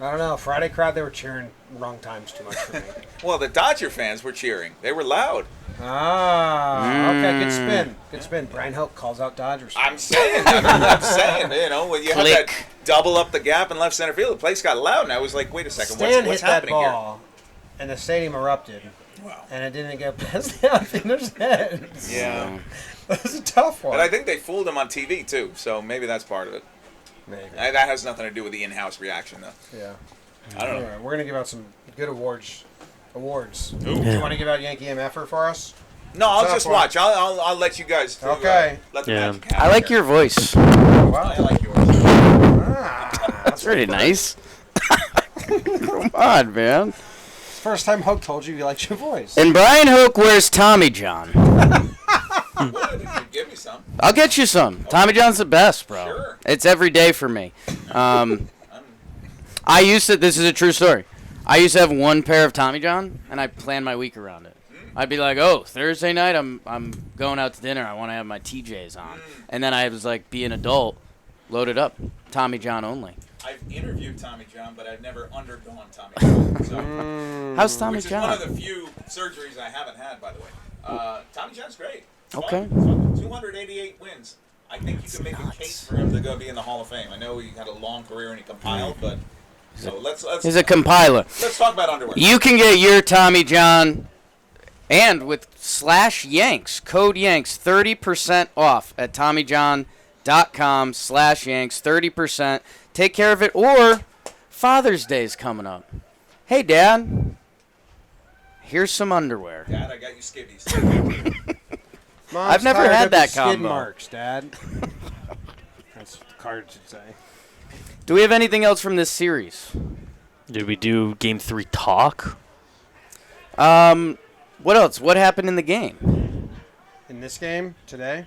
I don't know. Friday crowd, they were cheering wrong times too much for me. Well, the Dodger fans were cheering. They were loud. Okay, good spin. Good spin. Brian Hope calls out Dodgers. I'm saying, when you had that Click. double up the gap in left center field, the place got loud, and I was like, wait a second, Stan what's hit that happening here? ball, and the stadium erupted, Wow. and it didn't get past the outfielder's heads. Yeah. That was a tough one. But I think they fooled him on TV, too, so maybe that's part of it. Maybe. That has nothing to do with the in-house reaction, though. Yeah. I don't know. Anyway, we're going to give out some good awards. Ooh. Do you want to give out Yankee MFer for us? No, I'll Tough just one. watch. I'll let you guys do, Okay. let the Yeah. magic happen. I like here. your voice. Wow. I like yours. That's pretty nice. Come on, man. First time Hope told you liked your voice. And Brian Hoke wears Tommy John. What, if you give me some. I'll get you some. Tommy John's the best, bro. Sure. It's every day for me. I used to. This is a true story. I used to have one pair of Tommy John, and I planned my week around it. I'd be like, oh, Thursday night, I'm going out to dinner. I want to have my TJs on. And then I was like, be an adult, load it up. Tommy John only. I've interviewed Tommy John, but I've never undergone Tommy John. So, How's Tommy which is John? one of the few surgeries I haven't had, by the way. Tommy John's great. It's Okay. fun. 288 wins. I think you can make a case for him to go be in the Hall of Fame. I know he had a long career and he compiled, but so let's He's a compiler. let's talk about underwear. You can get your Tommy John and with /Yanks, code Yanks, 30% off at TommyJohn.com/Yanks, 30%. Take care of it, or Father's Day's coming up. Hey, Dad, here's some underwear. Dad, I got you skivvies. Mom's I've never tired had of the that skid combo. marks, Dad. That's what the card should say. Do we have anything else from this series? Did we do Game 3 talk? What else? What happened in the game? In this game today?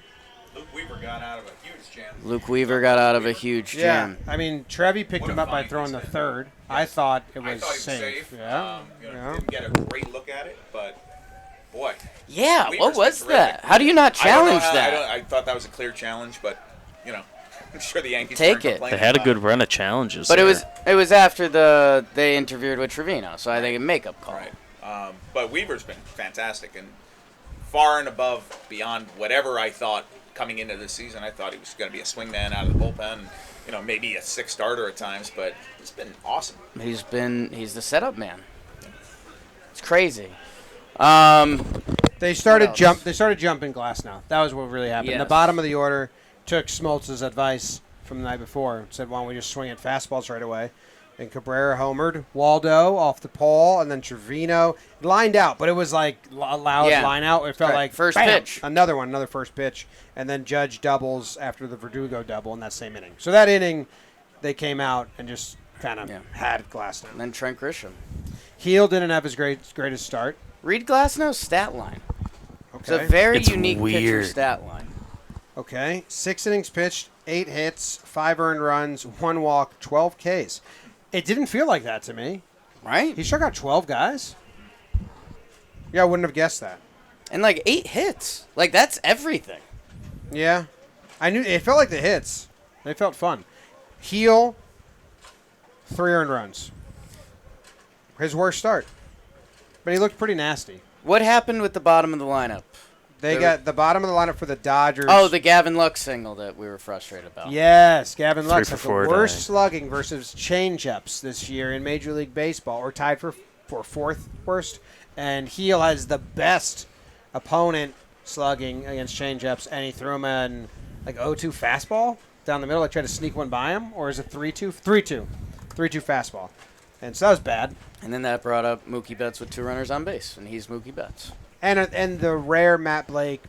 Luke Weaver got out of a huge jam. Luke Weaver got out of a huge Yeah. jam. I mean, Trevi picked What a him up by find throwing the he's been. third. I thought it I was thought he was safe. Yeah. Yeah. Didn't get a great look at it, but boy. Yeah, Weaver's what been was terrific. that? How do you not challenge I that? I thought that was a clear challenge, but I'm sure the Yankees Take weren't it. complaining They had a about good it. run of challenges. But there. it was after they interviewed with Trevino, so I think a makeup call. Right. But Weaver's been fantastic and far and above beyond whatever I thought coming into this season. I thought he was going to be a swingman out of the bullpen, maybe a sixth starter at times, but he's been awesome. He's the setup man. It's crazy. They started What else? They started jumping glass now. That was what really happened. The Yes. bottom of the order took Smoltz's advice from the night before. Said, "Why don't we just swing at fastballs right away?" And Cabrera homered. Waldo off the pole, and then Trevino lined out, but it was like a loud Yeah. line out. It felt Right. like First bam, pitch. another first pitch, and then Judge doubles after the Verdugo double in that same inning. So that inning, they came out and just kind of had glass now. And then Trent Grisham. Heel didn't have his greatest start. Read Glasnow's stat line. It's Okay. a very It's unique pitcher weird. stat line. Okay, 6 innings pitched, 8 hits, 5 earned runs, 1 walk, 12 Ks. It didn't feel like that to me. Right? He struck out 12 guys. Yeah, I wouldn't have guessed that. And like 8 hits. Like that's everything. Yeah, I knew it felt like the hits. They felt fun. Heel, 3 earned runs. His worst start, but he looked pretty nasty. What happened with the bottom of the lineup? They got the bottom of the lineup for the Dodgers. Oh, the Gavin Lux single that we were frustrated about. Yes, Gavin Lux 3 has for the 4 worst day. slugging versus changeups this year in Major League Baseball, or tied for fourth worst. And Heel has the best opponent slugging against changeups, and he threw him an 0-2 fastball down the middle, tried to sneak one by him, or is it 3-2? 3-2 fastball. And so that was bad. And then that brought up Mookie Betts with 2 runners on base, and he's Mookie Betts. And the rare Matt Blake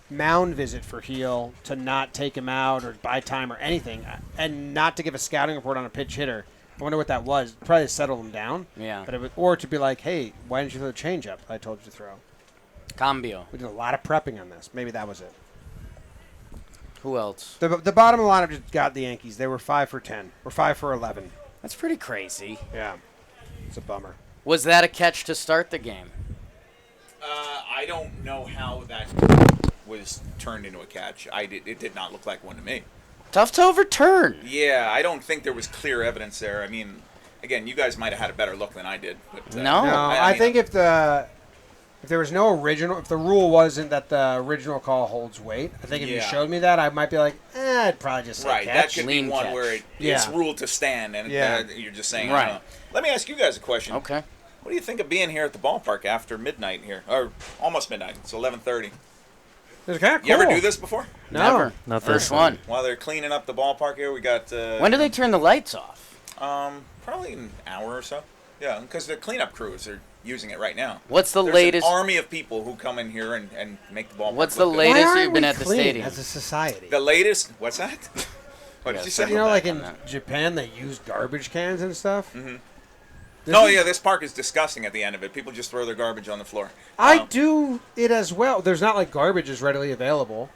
mound visit for Heel to not take him out or buy time or anything, and not to give a scouting report on a pitch hitter. I wonder what that was. Probably to settle him down. Yeah. But or to be like, hey, why didn't you throw the changeup I told you to throw? Cambio. We did a lot of prepping on this. Maybe that was it. Who else? The bottom of the lineup just got the Yankees. They were 5 for 10. Or 5 for 11. That's pretty crazy. Yeah. It's a bummer. Was that a catch to start the game? I don't know how that was turned into a catch. It did not look like one to me. Tough to overturn. Yeah, I don't think there was clear evidence there. I mean, again, you guys might have had a better look than I did. But, No. No, I think if there was no original, if the rule wasn't that the original call holds weight, I think if you Yeah. showed me that, I might be like, I'd probably just say right, catch. that could Lean be one catch. where it's Yeah. ruled to stand, and Yeah. you're just saying, Right. Let me ask you guys a question. Okay. What do you think of being here at the ballpark after midnight here, or almost midnight? It's 11:30. It was kind of cool. You ever do this before? No. Never. Not First this one. While they're cleaning up the ballpark here, we got. When do they turn the lights off? Probably an hour or so. Yeah, because the cleanup crews are using it right now. What's the There's latest? an army of people who come in here and make the ballpark. What's the look good. latest Why aren't you've been we at the clean stadium? as a society? The latest. What's that? What did Yeah, you say? You know, like back in on that. Japan, they use garbage cans and stuff. Mm-hmm. This No, is- yeah, this park is disgusting at the end of it. People just throw their garbage on the floor. I Um, do it as well. There's not like garbage is readily available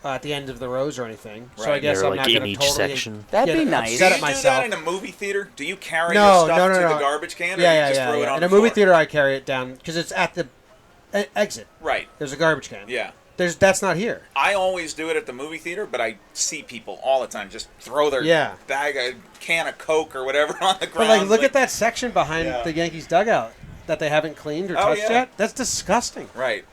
at the end of the rows or anything. So I Right. guess They're, I'm like, not in going each to totally section. That'd get be nice. Do upset you at do myself. that in a movie theater? Do you carry No, your stuff no, no, to no. the garbage can, or Yeah, do you yeah, just yeah. throw it yeah. on In the a movie floor? theater, I carry it down because it's at the exit. Right. There's a garbage can. Yeah. That's not here. I always do it at the movie theater, but I see people all the time just throw their Yeah. can of Coke or whatever on the But ground. like, look at that section behind Yeah. the Yankees dugout that they haven't cleaned or Oh, touched yeah. yet. That's disgusting. Right.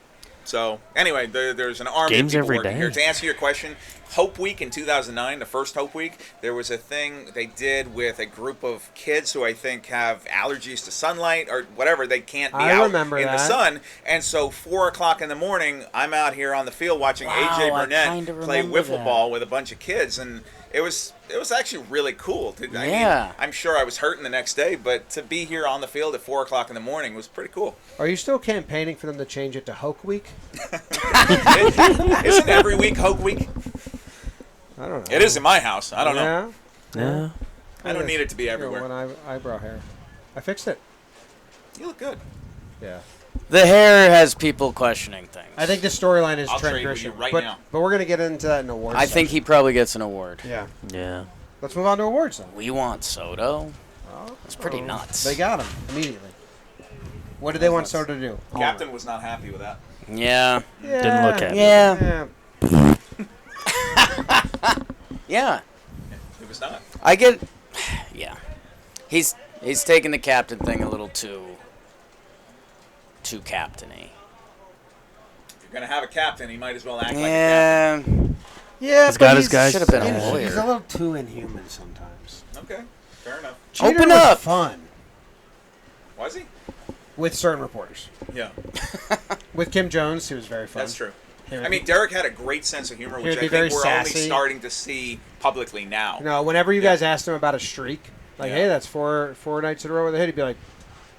So, anyway, there's an army Games of people every working day. here. To answer your question, Hope Week in 2009, the first Hope Week, there was a thing they did with a group of kids who I think have allergies to sunlight or whatever. They can't be I out remember in the that. sun. And so 4 o'clock in the morning, I'm out here on the field watching Wow, A.J. I Burnett kinda play remember wiffle that. ball with a bunch of kids. And it was actually really cool. I mean, Yeah. I'm sure I was hurting the next day, but to be here on the field at 4 o'clock in the morning was pretty cool. Are you still campaigning for them to change it to Hoke Week? Isn't every week Hope Week? I don't know. It is in my house. I don't know. Yeah. Yeah. I don't need it to be You know, everywhere. one eyebrow hair. I fixed it. You look good. Yeah. The hair has people questioning things. I think the storyline is I'll Trent trade with you Grisham. right but, now. but we're going to get into that in awards. I think he probably gets an award. Yeah. Yeah. Let's move on to awards then. We want Soto. That's pretty Oh. nuts. They got him immediately. What did they want Soto to do? Captain was not happy with that. Yeah. Didn't look at Yeah. Yeah. It was not. I get. Yeah. He's taking the captain thing a little too captain-y. If you're gonna have a captain, he might as well act like a captain. Yeah. Yeah, He's but got his guys. Should have been a he's lawyer. a little too inhuman sometimes. Okay, fair enough. Cheater Open was up. fun Was he? with certain reporters. Yeah, With Kim Jones, he was very fun. that's true. He would I mean, Derek had a great sense of humor, He which would I be very think we're only sassy. starting to see publicly now. No, whenever you guys asked him about a streak, like, Yeah. hey, that's four nights in a row with a hit, he'd be like,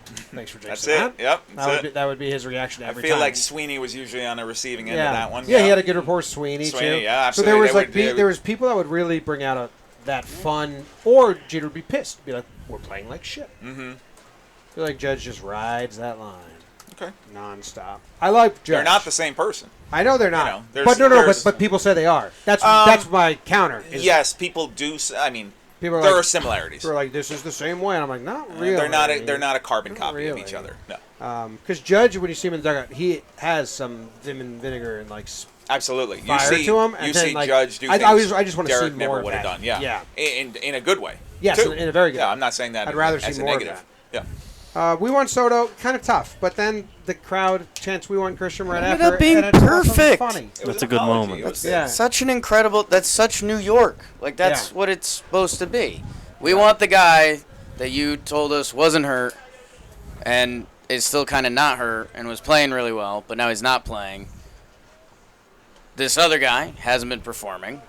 thanks for That's jinxing it. that. Yep, that's it. That would be his reaction I every feel time. like Sweeney was usually on the receiving end yeah. of that one. Yeah, he had a good report, Sweeney, too. Sweeney, yeah, So there absolutely. was They like would- there was people that would really bring out that fun, or Jeter would be pissed, be like, we're playing like shit. Mm-hmm. I feel like Judge just rides that line Okay. nonstop. I like Judge. They're not the same person. I know they're not. know, there's- but there's- but people say they are. That's my counter. is Yes, people do. I mean, People are there like, are similarities. They're like, this is the same way. And I'm like, not really. They're not a carbon copy of really. each other. No. Because Judge, when you see him in the dugout, he has some vim and vinegar and like Absolutely. You fire see, to him. And you then, see like, Judge do I things just want to see Derek more never of would have that. done. Yeah. Yeah. In a good way. Yes, too. in a very good Yeah, way. I'm not saying that I'd rather as see a more of negative. that. We want Soto, kind of tough, but then the crowd chants "We want Grisham" right Ended after. up being and it's also perfect. Funny. That's a good moment. Yeah. Such an incredible. That's such New York. Like that's what it's supposed to be. We want the guy that you told us wasn't hurt, and is still kind of not hurt, and was playing really well, but now he's not playing. This other guy hasn't been performing.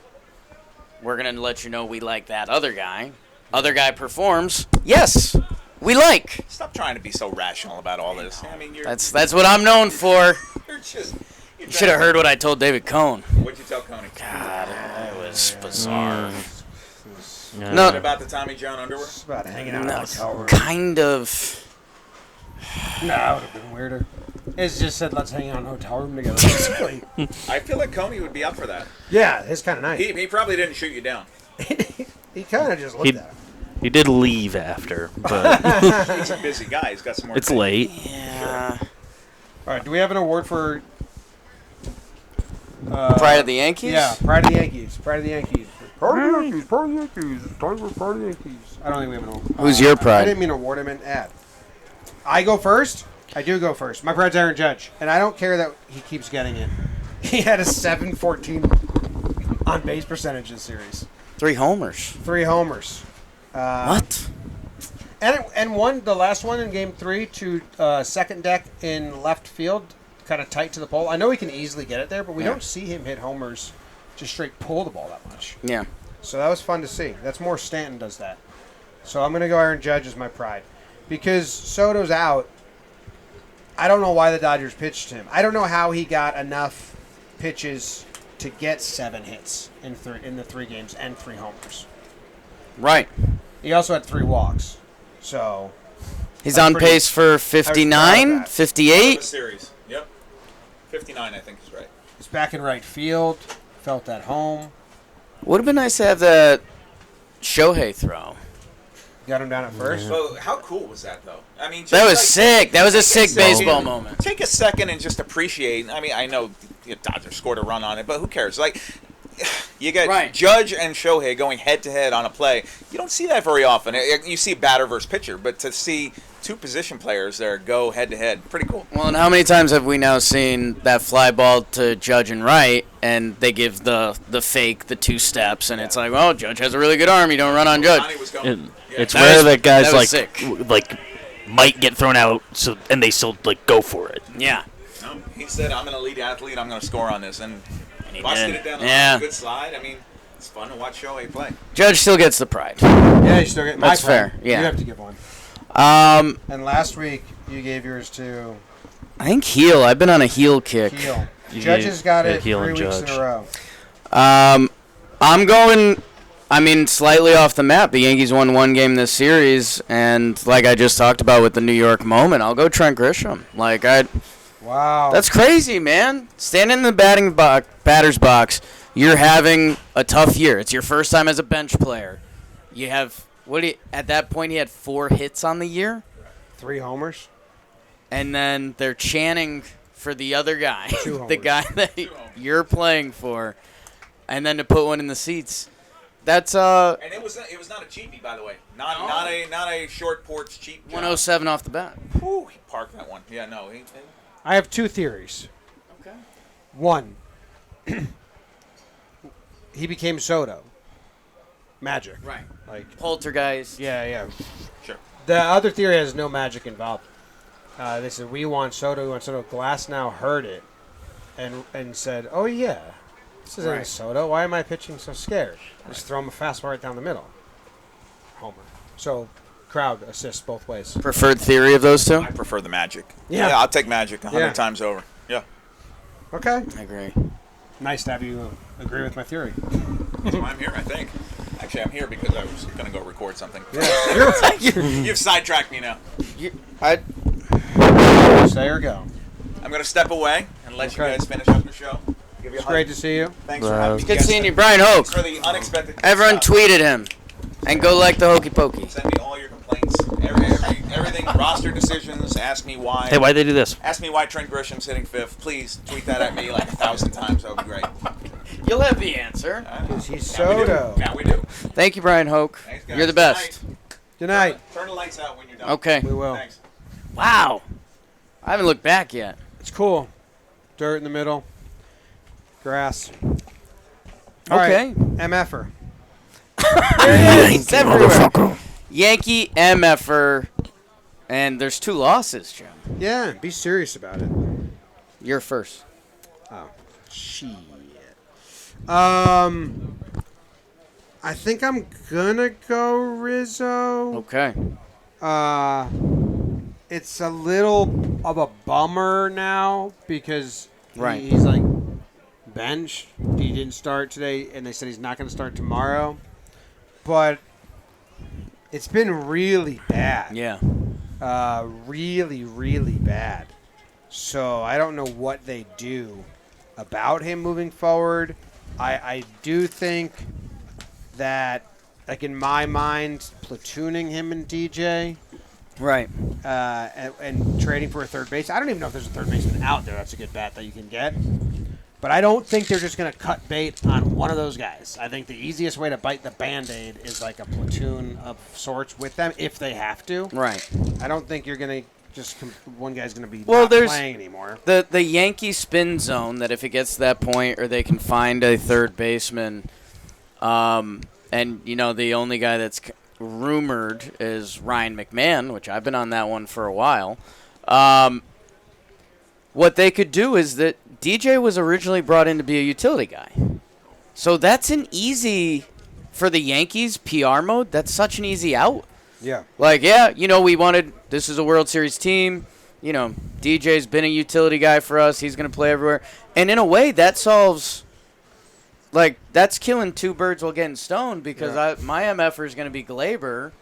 We're gonna let you know we like that other guy. Other guy performs. Yes, we like. Stop trying to be so rational about all this. I mean, That's what I'm known for. You're just. You should have heard what I told David Cohn. What'd you tell Coney? God, it was bizarre. Yeah. No, What about the Tommy John underwear? It's about hanging out in no, a hotel room. kind of. No, that would have been weirder. It's just said, let's hang out in a hotel room together, basically. I feel like Coney would be up for that. Yeah, it's kind of nice. He probably didn't shoot you down. He kind of just looked He- at him. He did leave after, but He's a busy guy. He's got some more. it's things. late. Yeah. All right, do we have an award for... Pride of the Yankees? Yeah, Pride of the Yankees. Pride of the Yankees. Pride of the Yankees. Pride of the Yankees. It's time for Pride of the Yankees. I don't think we have an award. Who's your I pride? didn't mean award, I meant add. I go first? I do go first. My pride's Aaron Judge, and I don't care that he keeps getting it. He had a 7-14 on base percentage this series. 3 homers. 3 homers. What? And one, the last one in Game 3 to second deck in left field, kind of tight to the pole. I know he can easily get it there, but we don't see him hit homers, just straight pull the ball that much. Yeah. So that was fun to see. That's more Stanton does that. So I'm going to go Aaron Judge as my pride. Because Soto's out, I don't know why the Dodgers pitched him. I don't know how he got enough pitches to get 7 hits in the 3 games and 3 homers. Right. He also had 3 walks. So He's That's on pretty- pace for proud 59, of that. 58. Series. Yep. 59, I think is right. he's back in right field. Felt at home. Would have been nice to have that Shohei throw. Got him down at first. Well, how cool was that though? I mean, just That was like, sick. That was a sick second. baseball moment. Take a second and just appreciate. I mean, I know the Dodgers scored a run on it, but who cares? Like, you got Right. Judge and Shohei going head to head on a play. You don't see that very often. You see batter versus pitcher, but to see 2 position players there go head to head, pretty cool. Well, and how many times have we now seen that fly ball to Judge and right, and they give the fake, the 2 steps, and it's like, well, Judge has a really good arm. You don't run on Judge. Coney was going. It, Yeah. It's That rare was- that guys that was sick. like might get thrown out, and they still like go for it. Yeah. No, he said, "I'm an elite athlete. I'm going to score on this." And he busted did. it down the Yeah. line, good slide. I mean, it's fun to watch Shohei play. Judge still gets the pride. Yeah, you still get my That's pride. fair, yeah. You have to give one. Um, And last week you gave yours to I think heel. I've been on a heel kick. Heel. You Judge gave- has got yeah, it 3 Heel and weeks in Judge. a row. I'm going. I mean, slightly off the map. The Yankees won 1 game this series, and like I just talked about with the New York moment, I'll go Trent Grisham. Wow. That's crazy, man. Standing in the batter's box, you're having a tough year. It's your first time as a bench player. You have at that point he had 4 hits on the year, 3 homers. and then they're chanting for the other guy, 2 the homers. guy that you're playing for, and then to put one in the seats. That's And it was not a cheapie, by the way. Not a short porch cheap. job. 107 off the bat. Whew, he parked that one. Yeah, no. I have 2 theories. Okay. 1, he became Soto. Magic. Right. Like, Poltergeist. yeah. Sure. The other theory has no magic involved. They said, we want Soto. Glass now heard it and said, oh, yeah. This isn't Right. Soto. Why am I pitching so scared? Just throw him a fastball right down the middle. Homer. So, crowd assists both ways. Preferred theory of those two? I prefer the Magic. Yeah. I'll take Magic 100 Yeah. times over. Yeah. Okay. I agree. Nice to have you agree with my theory. That's why I'm here, I think. Actually, I'm here because I was going to go record something. Yeah. You've sidetracked me now. Say or go. I'm going to step away and let you Okay. guys finish up the show. Give you a It's hug. great to see you. Thanks for having me. Good guys. seeing you, Brian Hoke. Thanks for the unexpected. Everyone stuff. tweeted him. And go like the Hokey Pokey. Send me all your complaints. Everything. Roster decisions. Ask me why. Hey, why'd they do this? Ask me why Trent Grisham's hitting 5th. Please tweet that at me like 1,000 times. That would be great. You'll have the answer. Because he's Now we do. Soto. Now we do. Thank you, Brian Hoke. Thanks, guys. You're the best. Good night. Turn the lights out when you're done. Okay. We will. Thanks. Wow. I haven't looked back yet. It's cool. Dirt in the middle. Grass. All Okay. right, MFer. It's everywhere. Yankee MFer. And there's 2 losses, Jim. Yeah, be serious about it. You're first. Oh, shit. I think I'm gonna go Rizzo. Okay. It's a little of a bummer now because Right. he's like benched. He didn't start today, and they said he's not going to start tomorrow. But it's been really bad. Yeah. Really, really bad. So I don't know what they do about him moving forward. I do think that, like in my mind, platooning him and DJ Right. and trading for a third base. I don't even know if there's a third baseman out there. That's a good bet that you can get. But I don't think they're just going to cut bait on one of those guys. I think the easiest way to bite the Band-Aid is like a platoon of sorts with them if they have to. Right. I don't think you're going to just one guy's going to be Well, not there's playing anymore. The Yankee spin zone that if it gets to that point or they can find a third baseman, and, you know, the only guy that's rumored is Ryan McMahon, which I've been on that one for a while. What they could do is that DJ was originally brought in to be a utility guy. So that's an easy, for the Yankees, PR mode, that's such an easy out. Yeah. Like, yeah, you know, we wanted, this is a World Series team. You know, DJ's been a utility guy for us. He's going to play everywhere. And in a way, that solves, like, that's killing 2 birds while getting stoned because my MFer is going to be Glaber,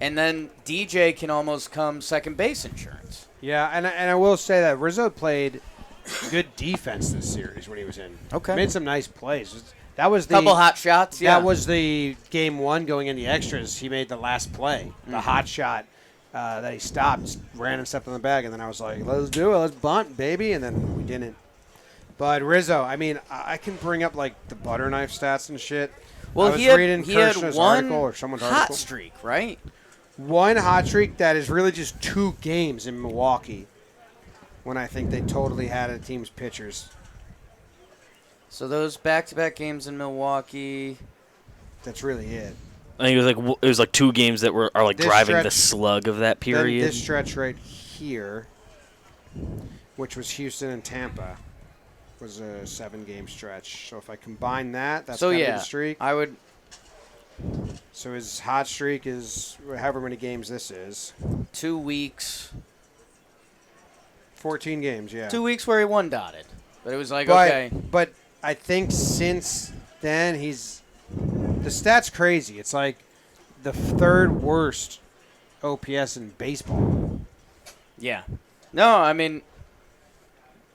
and then DJ can almost come second base insurance. Yeah, and I will say that Rizzo played good defense this series when he was in. Okay. Made some nice plays. That was the Couple hot shots, yeah. That was the game 1 going into extras. He made the last play, the hot shot that he stopped, ran and stepped on the bag, and then I was like, let's do it, let's bunt, baby, and then we didn't. But Rizzo, I mean, I can bring up like the butter knife stats and shit. Well, I was he reading had Kirshner's one article or someone's hot article. streak, right? One hot streak that is really just 2 games in Milwaukee when I think they totally had a team's pitchers. So those back-to-back games in Milwaukee. That's really it. I think it was like 2 games that are like This driving the stretch- slug of that Then period. this stretch right here, which was Houston and Tampa, was a 7-game stretch. So if I combine that, that's So gotta be yeah, the streak. I would. So his hot streak is however many games this is. 2 weeks. 14 games, yeah. 2 weeks where he one dotted, but it was like But, okay. but I think since then the stat's crazy. It's like the 3rd worst OPS in baseball. Yeah. No, I mean,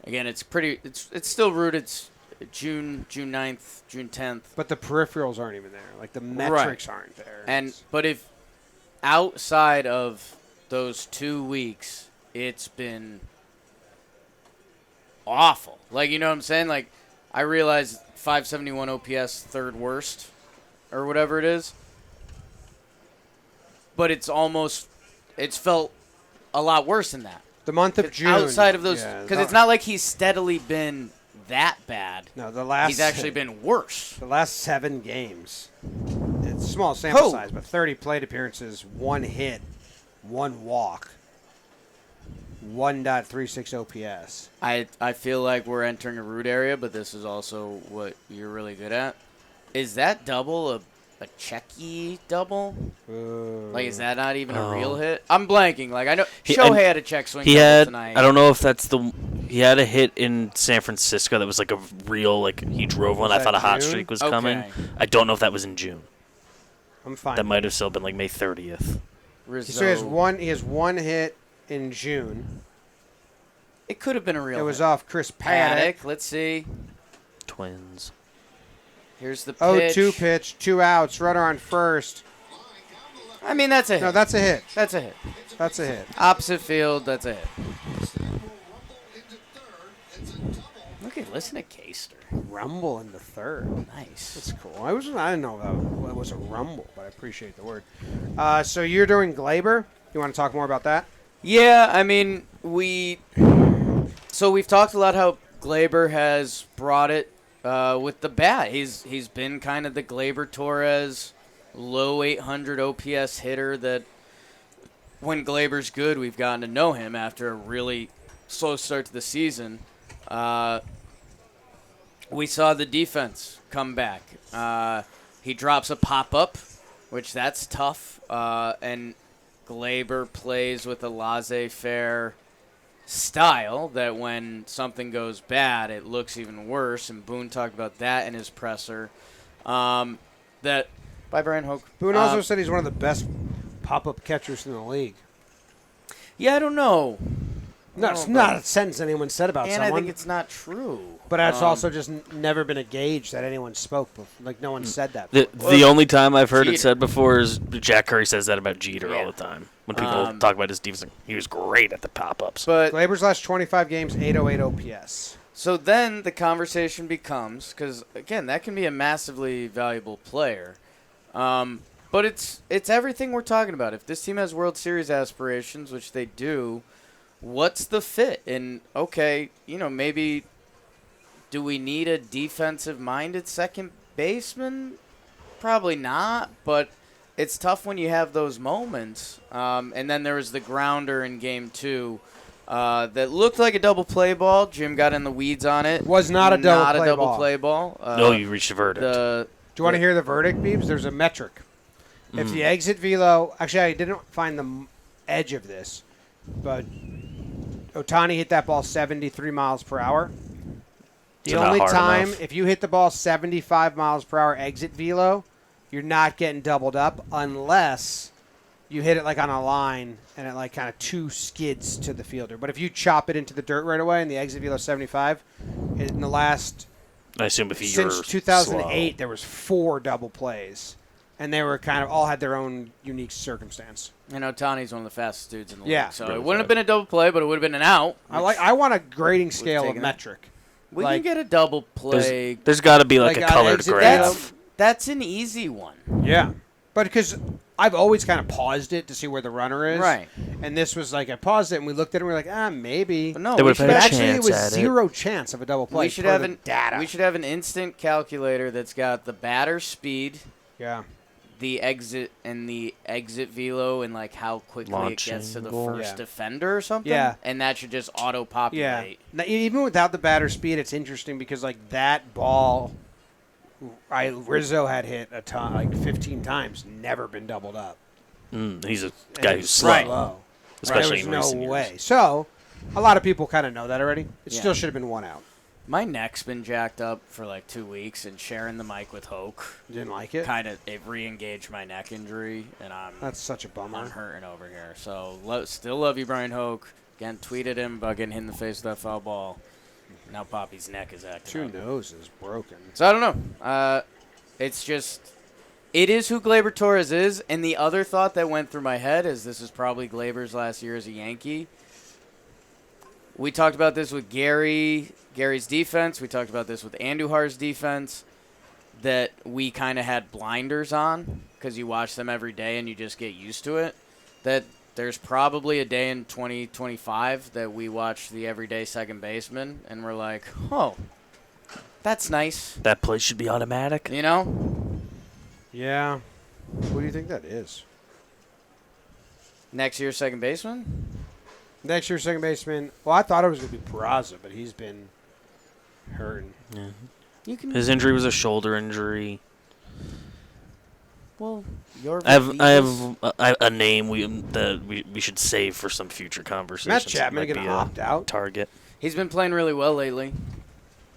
again, it's pretty. It's still rooted. It's June 9th, June 10th. But the peripherals aren't even there. Like the metrics aren't there. But if outside of those 2 weeks, it's been awful. Like, you know what I'm saying? Like, I realize 571 OPS, 3rd worst, or whatever it is. But it's felt a lot worse than that. The month of June. Outside of those, because it's not like he's steadily been that bad. No, he's He's actually been worse. The last 7 games. It's a small sample Who? size, but 30 plate appearances, 1 hit, 1 walk, 1.36 OPS. I feel like we're entering a root area, but this is also what you're really good at. Is that double a checky double? Like, is that not even a real hit? I'm blanking. Like, I know Shohei had a check swing double tonight. I don't know if that's he had a hit in San Francisco that was like a real, like, he drove one. I thought a hot June? streak was Okay. coming. I don't know if that was in June. I'm fine. That might have still been like May 30th. Rizzo. So he has one hit in June. It could have been a real It was hit. off Chris Paddock. Let's see. Twins. Here's the pitch. 0-2 pitch, 2 outs, runner on first. I mean, that's a hit. No, that's a hit. That's a hit. That's a hit. Opposite field, that's a hit. Okay, listen to Caster. Rumble in the 3rd. Nice. That's cool. I didn't know that was a rumble, but I appreciate the word. So you're doing Glaber. You want to talk more about that? Yeah, I mean, we've talked a lot how Glaber has brought it with the bat. He's been kind of the Glaber Torres low 800 OPS hitter that when Glaber's good, we've gotten to know him after a really slow start to the season. We saw the defense come back. He drops a pop-up, which that's tough, and Glaber plays with a laissez-faire style that when something goes bad, it looks even worse, and Boone talked about that in his presser. By Brian Hoke. Boone also said he's one of the best pop-up catchers in the league. Yeah, I don't know. No, it's not a sentence anyone said about and someone. I think it's not true. But it's also just never been a gauge that anyone spoke before. Like, no one said that before. The only time I've heard Jeter. it said before is Jack Curry says that about Jeter Yeah. all the time. When people talk about his defense, he was great at the pop-ups. But Glaber's last 25 games, 808 OPS. so then the conversation becomes, because, again, that can be a massively valuable player. But it's everything we're talking about. If this team has World Series aspirations, which they do, what's the fit? And, okay, maybe do we need a defensive-minded second baseman? Probably not, but it's tough when you have those moments. And then there was the grounder in Game 2 that looked like a double play ball. Jim got in the weeds on it. Was not a double play ball. No, you reached a verdict. Do you want to hear the verdict, Beebs? There's a metric. If the exit velo, actually, I didn't find the edge of this, but Ohtani hit that ball 73 miles per hour. The only time, if you hit the ball 75 miles per hour exit velo, you're not getting doubled up unless you hit it like on a line and it like kind of two skids to the fielder. But if you chop it into the dirt right away and the exit velo 75, in the last I assume if since 2008, there was 4 double plays. And they were kind of all had their own unique circumstance. And Ohtani's one of the fastest dudes in the Yeah. league. So it wouldn't have been a double play, but it would have been an out. I want a grading scale of metric. We can get a double play. There's got to be like a colored exit graph. That's an easy one. Yeah. But because I've always kind of paused it to see where the runner is. Right. And this was like, I paused it and we looked at it and we were like, maybe. But no, They we would've should had a Actually, it chance was at it. 0 chance of a double play. we should have data. We should have an instant calculator that's got the batter speed, Yeah. the exit velo, and like how quickly it gets to the first defender or something. Yeah. And that should just auto populate. Yeah. Now, even without the batter speed, it's interesting because like that ball, Rizzo had hit a ton, like 15 times, never been doubled up. He's a guy who's slow. Right. Low. Especially there in was recent no years. way. So, a lot of people kind of know that already. It Yeah. still should have been 1 out. My neck's been jacked up for like 2 weeks, and sharing the mic with Hoke Didn't like it. kind of it re-engaged my neck injury, and That's such a bummer. I'm hurting over here. So still love you, Brian Hoke. Again, tweeted him about getting hit in the face with that foul ball. Now Poppy's neck is acting 2 up. noses broken. So I don't know. It's just, it is who Glaber Torres is. And the other thought that went through my head is this is probably Glaber's last year as a Yankee. We talked about this with Gary's defense. We talked about this with Andujar's defense, that we kind of had blinders on because you watch them every day and you just get used to it. That there's probably a day in 2025 that we watch the everyday second baseman and we're like, oh, that's nice. That play should be automatic. You know? Yeah. Who do you think that is? Next year's second baseman? Next year's second baseman. Well, I thought it was going to be Peraza, but he's been hurting. Yeah. You can. His injury was a shoulder injury. Well, your I have a name that we should save for some future conversations. Matt Chapman Might going be to a opt out. Target. He's been playing really well lately.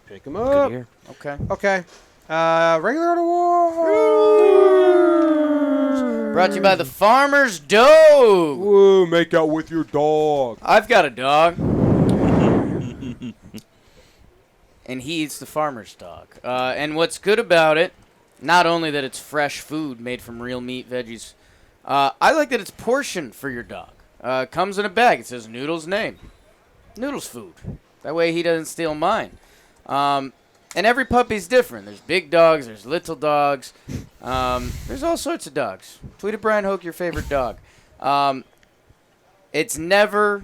Pick him Good up. year. Okay. Okay. Regular awards. Brought to you by the Farmer's Dog. Woo, make out with your dog. I've got a dog. And he eats the farmer's dog. And what's good about it, not only that it's fresh food made from real meat, veggies, I like that it's portioned for your dog. Comes in a bag. It says Noodle's name. Noodle's food. That way he doesn't steal mine. And every puppy's different. There's big dogs. There's little dogs. There's all sorts of dogs. Tweet at Brian Hoke your favorite dog. it's never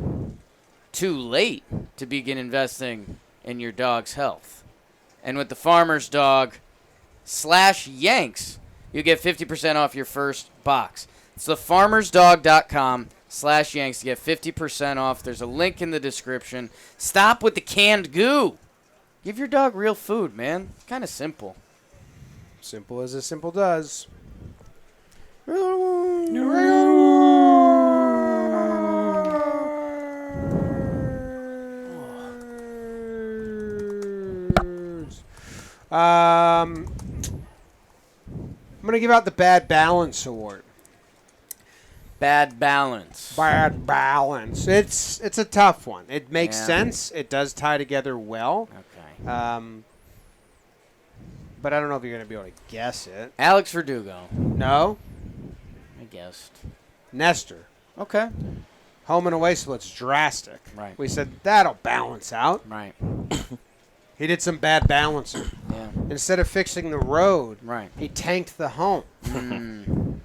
too late to begin investing in your dog's health. And with the Farmer's Dog /Yanks, you get 50% off your first box. It's thefarmersdog.com/Yanks to get 50% off. There's a link in the description. Stop with the canned goo. Give your dog real food, man. Kind of simple. Simple as it simple does. I'm going to give out the Bad Balance Award. Bad balance. Bad balance. It's a tough one. It makes sense. It does tie together well. Okay. But I don't know if you're going to be able to guess it. Alex Verdugo. No. I guessed. Nestor. Okay. Home and away splits drastic. Right. We said that'll balance out. Right. He did some bad balancing. Yeah. Instead of fixing the road, Right. he tanked the home. Mm.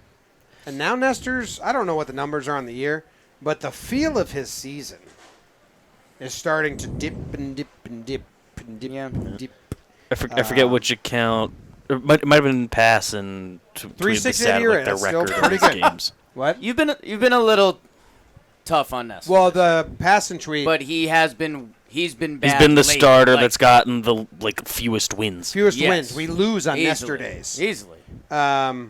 And now Nestor's, I don't know what the numbers are on the year, but the feel of his season is starting to dip and dip and dip and dip and dip. I forget which account. It might have been passing to 368 era. their That's still record pretty of these good. games. What? You've been a little tough on Nestor. Well, the pass and tweet. But he's been bad. He's been the lately, starter like, that's gotten the fewest wins. Fewest yes. wins. We lose on Easily. Nestor days. Easily. Yeah,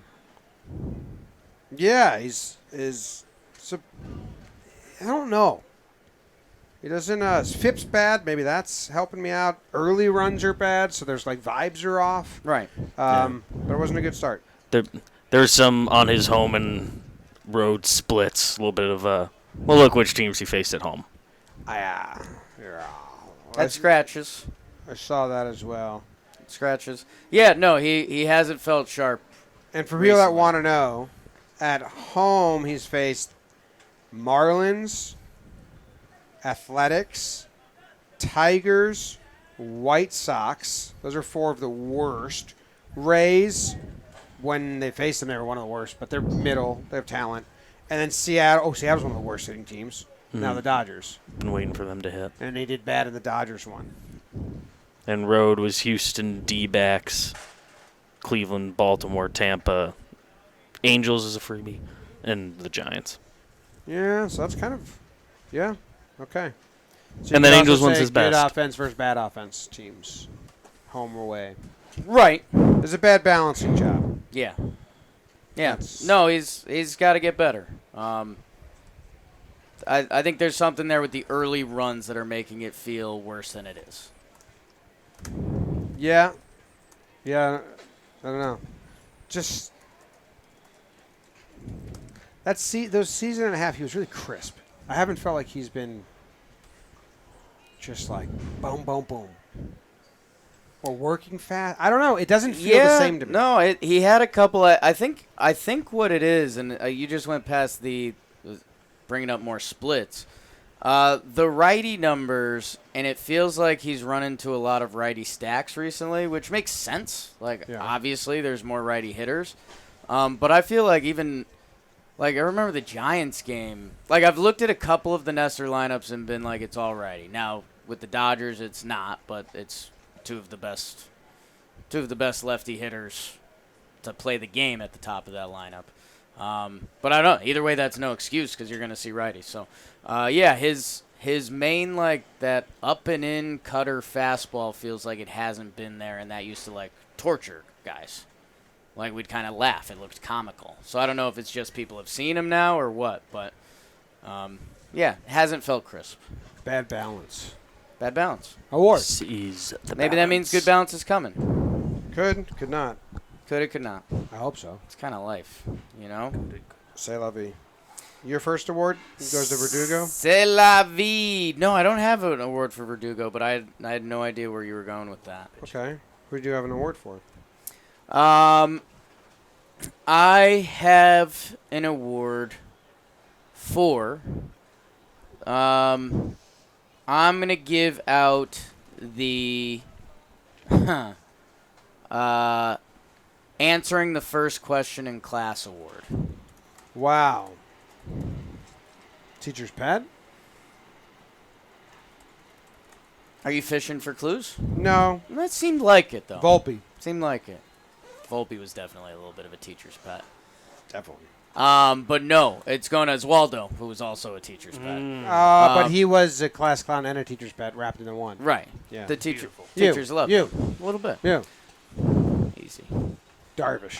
I don't know. He doesn't. FIP's bad. Maybe that's helping me out. Early runs are bad, so there's vibes are off. Right. But it wasn't a good start. There's some on his home and road splits. A little bit of look which teams he faced at home. That scratches. I saw that as well. Scratches. Yeah, no, he hasn't felt sharp. And for people that want to know, at home he's faced Marlins, Athletics, Tigers, White Sox. Those are 4 of the worst. Rays, when they faced them, they were one of the worst, but they're middle. They have talent. And then Seattle. Oh, Seattle's one of the worst hitting teams. Now the Dodgers. Been waiting for them to hit. And they did bad in the Dodgers one. And road was Houston, D-backs, Cleveland, Baltimore, Tampa, Angels is a freebie, and the Giants. Yeah, so that's kind of, okay. So and then Angels wins his good best. offense versus bad offense teams, home or away. Right. It's a bad balancing job. Yeah. Yeah. No, he's got to get better. I think there's something there with the early runs that are making it feel worse than it is. Yeah. I don't know. Just those season and a half, he was really crisp. I haven't felt like he's been just boom, boom, boom. Or working fast. I don't know. It doesn't feel the same to me. No, he had a couple. I think what it is, and you just went past the bringing up more splits. The righty numbers, and it feels like he's run into a lot of righty stacks recently, which makes sense. Obviously, there's more righty hitters. But I feel like even, I remember the Giants game. I've looked at a couple of the Nestor lineups and been it's all righty. Now, with the Dodgers, it's not, but it's two of the best lefty hitters to play the game at the top of that lineup. But I don't know. Either way, that's no excuse because you're going to see righties. So, his main, that up and in cutter fastball feels like it hasn't been there, and that used to, torture guys. We'd kind of laugh. It looked comical. So I don't know if it's just people have seen him now or what, but, it hasn't felt crisp. Bad balance. Bad balance. Award. Maybe that means good balance is coming. Could not. Could not. I hope so. It's kind of life, you know? C'est la vie. Your first award goes to Verdugo? C'est la vie. No, I don't have an award for Verdugo, but I had no idea where you were going with that. Okay. Who do you have an award for? I have an award for I'm going to give out the answering the first question in class award. Wow. Teacher's pet? Are you fishing for clues? No. That seemed like it, though. Volpe. Seemed like it. Volpe was definitely a little bit of a teacher's pet. Definitely. But no, it's going to Oswaldo, who was also a teacher's pet. But he was a class clown and a teacher's pet wrapped into one. Right. Yeah. The teachers love you. him. A little bit. You. Easy. Darvish.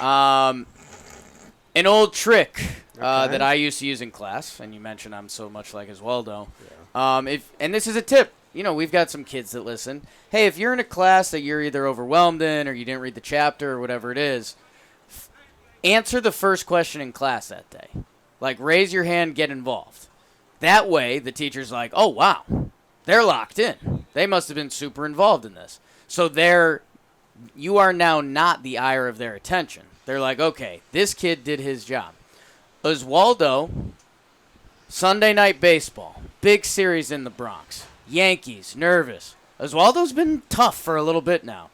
An old trick Okay. that I used to use in class, and you mentioned I'm so much like Oswaldo. Yeah. And this is a tip. You know, we've got some kids that listen. Hey, if you're in a class that you're either overwhelmed in or you didn't read the chapter or whatever it is, answer the first question in class that day. Like, raise your hand, get involved. That way, the teacher's like, oh, wow, they're locked in. They must have been super involved in this. So you are now not the ire of their attention. They're like, okay, this kid did his job. Oswaldo, Sunday Night Baseball, big series in the Bronx. Yankees, nervous. Oswaldo's been tough for a little bit now.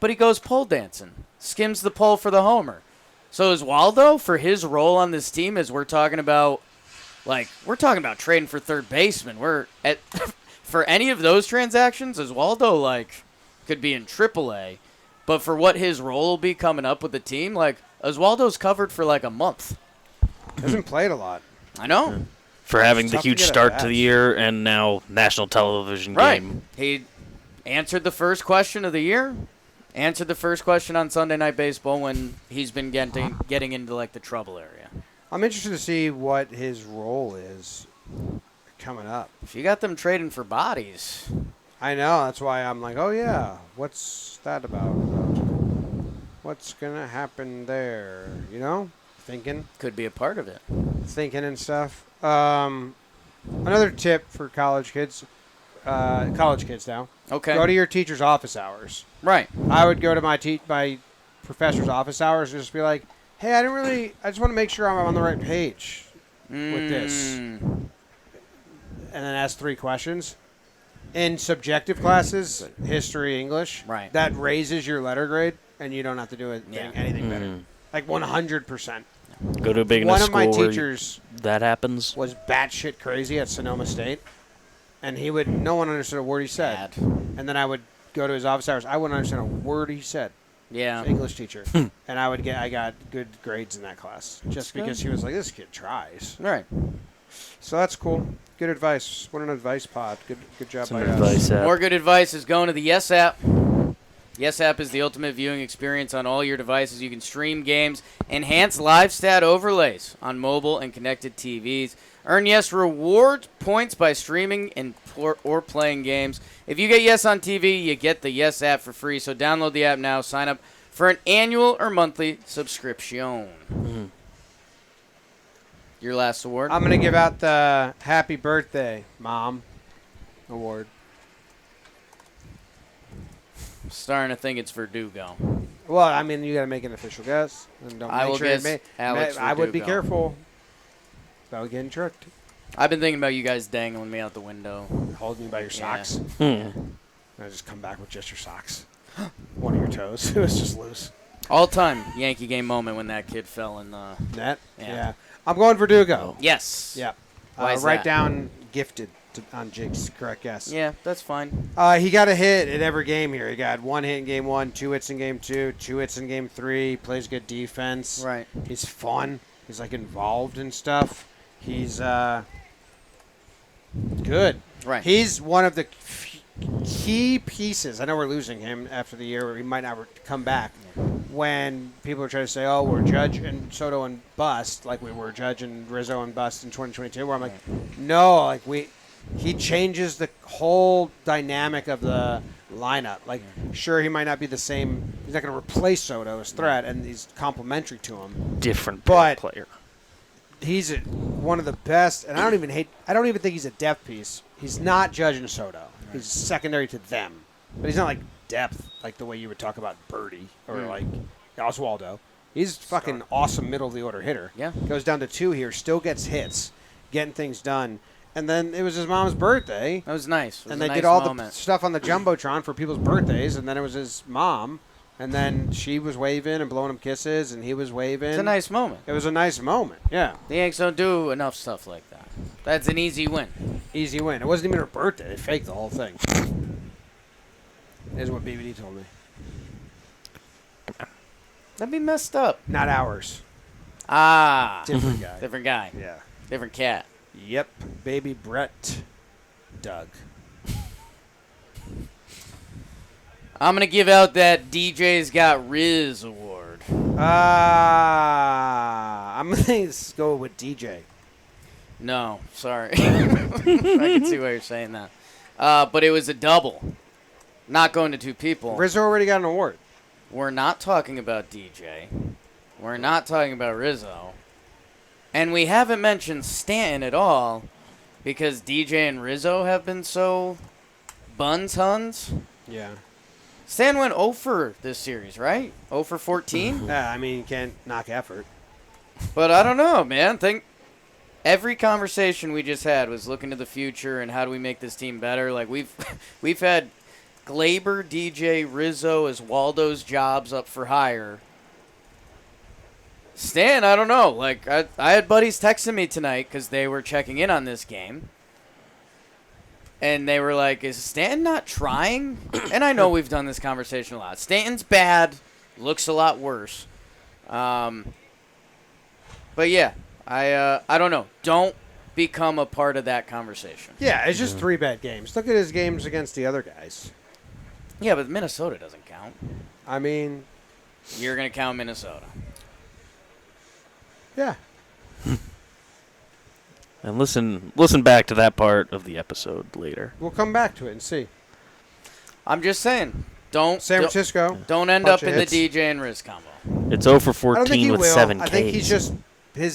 But he goes pole dancing, skims the pole for the homer. So Oswaldo, for his role on this team, as we're talking about trading for third baseman. For any of those transactions, Oswaldo, could be in AAA. But for what his role will be coming up with the team, Oswaldo's covered for a month. Hasn't played a lot. I know. For having the tough to huge get at start to bats. the year and now national television Right. game. He answered the first question of the year, answered the first question on Sunday Night Baseball when he's been getting into the trouble area. I'm interested to see what his role is coming up. If you got them trading for bodies, I know. That's why I'm like, oh, yeah. What's that about? What's going to happen there? You know? Thinking could be a part of it. and stuff. Another tip for college kids now. Okay. Go to your teacher's office hours. Right. I would go to my professor's office hours and just be like, hey, I just want to make sure I'm on the right page with this. And then ask 3 questions. In subjective classes, history, English, Right. that raises your letter grade, and you don't have to do anything better. 100%. Go to a big One enough of my school where teachers that happens. was batshit crazy at Sonoma State, and no one understood a word he said. Bad. And then I would go to his office hours. I wouldn't understand a word he said. Yeah. English teacher, and I got good grades in that class just because he was like, this kid tries. Right. So that's cool. Good advice. What an advice pod. Good job Some by advice us. app. More good advice is going to the Yes app. Yes app is the ultimate viewing experience on all your devices. You can stream games, enhance live stat overlays on mobile and connected TVs. Earn Yes reward points by streaming or playing games. If you get Yes on TV, you get the Yes app for free. So download the app now. Sign up for an annual or monthly subscription. Mm-hmm. Your last award? I'm gonna give out the Happy Birthday, Mom award. I'm starting to think it's Verdugo. Well, I mean, you gotta make an official guess, and don't I make will sure guess it Alex I would be Verdugo. careful about getting tricked. I've been thinking about you guys dangling me out the window. Holding you by your Yeah. socks. Hmm. And I just come back with just your socks. One of your toes. It was just loose. All-time Yankee game moment when that kid fell in the... Net? Yeah. I'm going Verdugo. Yes. Yeah. Why is write that? down gifted on Jake's correct guess. Yeah, that's fine. He got a hit in every game here. He got 1 hit in game 1, 2 hits in game 2, 2 hits in game 3. Plays good defense. Right. He's fun. He's involved in stuff. He's good. Right. He's one of the key pieces. I know we're losing him after the year. He might not come back. When people are trying to say, "Oh, we're Judge and Soto and bust," like we were Judge and Rizzo and bust in 2022, where I'm like, no, he changes the whole dynamic of the lineup. Sure, he might not be the same. He's not going to replace Soto as threat, and he's complementary to him. Different But player. He's one of the best, and I don't even think he's a depth piece. He's not Judge and Soto. He's secondary to them, but he's not depth the way you would talk about Birdie or Oswaldo. He's fucking awesome middle of the order hitter. Yeah. Goes down to 2 here, still gets hits, getting things done. And then it was his mom's birthday. That was nice. It was And a they nice did all moment. the stuff on the Jumbotron for people's birthdays, and then it was his mom. And then she was waving and blowing him kisses, and he was waving. It's a nice moment. It was a nice moment, yeah. The Yanks don't do enough stuff like that. That's an easy win. Easy win. It wasn't even her birthday. They faked the whole thing. Is what BBD told me. That'd be messed up. Not ours. Ah. Different guy. Different guy. Yeah. Different cat. Yep. Baby Brett. Doug. I'm going to give out that DJ's Got Riz award. I'm going to go with DJ. No, sorry. I can see why you're saying that. But it was a double. Not going to two people. Rizzo already got an award. We're not talking about DJ. We're not talking about Rizzo. And we haven't mentioned Stanton at all because DJ and Rizzo have been so buns-huns. Yeah. Stanton went 0 for this series, right? 0 for 14? Yeah, I mean, you can't knock effort. But I don't know, man. Every conversation we just had was looking to the future and how do we make this team better. Like we've had Glaber, DJ, Rizzo, Oswaldo's jobs up for hire. Stan, I don't know. Like I had buddies texting me tonight because they were checking in on this game. And they were like, is Stanton not trying? And I know we've done this conversation a lot. Stanton's bad. Looks a lot worse. But yeah, I don't know. Don't become a part of that conversation. Yeah, it's just 3 bad games. Look at his games against the other guys. Yeah, but Minnesota doesn't count. I mean, You're going to count Minnesota. yeah. And listen back to that part of the episode later. We'll come back to it and see. I'm just saying, San Francisco. don't end bunch up of in hits. the DJ and Riz combo. It's 0 for I don't think 14 he with will. 7 Ks. I think he's just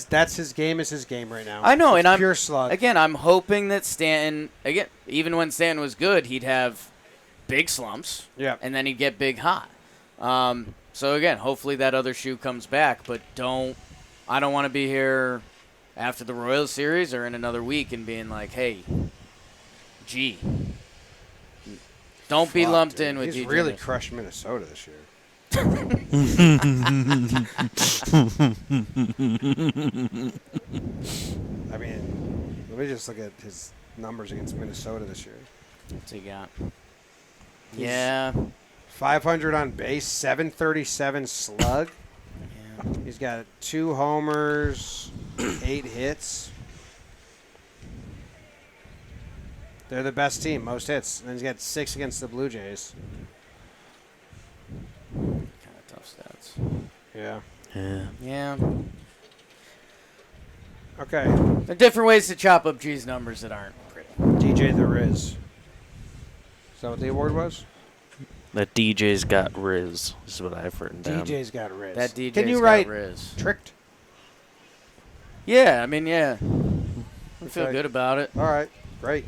that's his game is his game right now. I know, It's and I'm pure slug. Again, I'm hoping that Stanton, even when Stanton was good, he'd have big slumps. Yeah. And then he'd get big hot. So again, hopefully that other shoe comes back, but I don't want to be here after the Royals series or in another week and being like, hey, gee, don't be Fuck, lumped dude. in with He's DJ. really crushed Minnesota this year. I mean, let me just look at his numbers against Minnesota this year. What's he got? He's Yeah. 500 on base, 737 slug. Yeah. He's got 2 homers, 8 hits. They're the best team, most hits. And he's got 6 against the Blue Jays. Kind of tough stats. Yeah. Yeah. Yeah. Okay. There are different ways to chop up G's numbers that aren't pretty. DJ the Riz. Is that what the award was? That DJ's Got Riz is what I've written down. DJ's got Riz. That DJ's Can you got write Riz. tricked? Yeah, I mean, yeah. I feel Okay. good about it. All right. Great.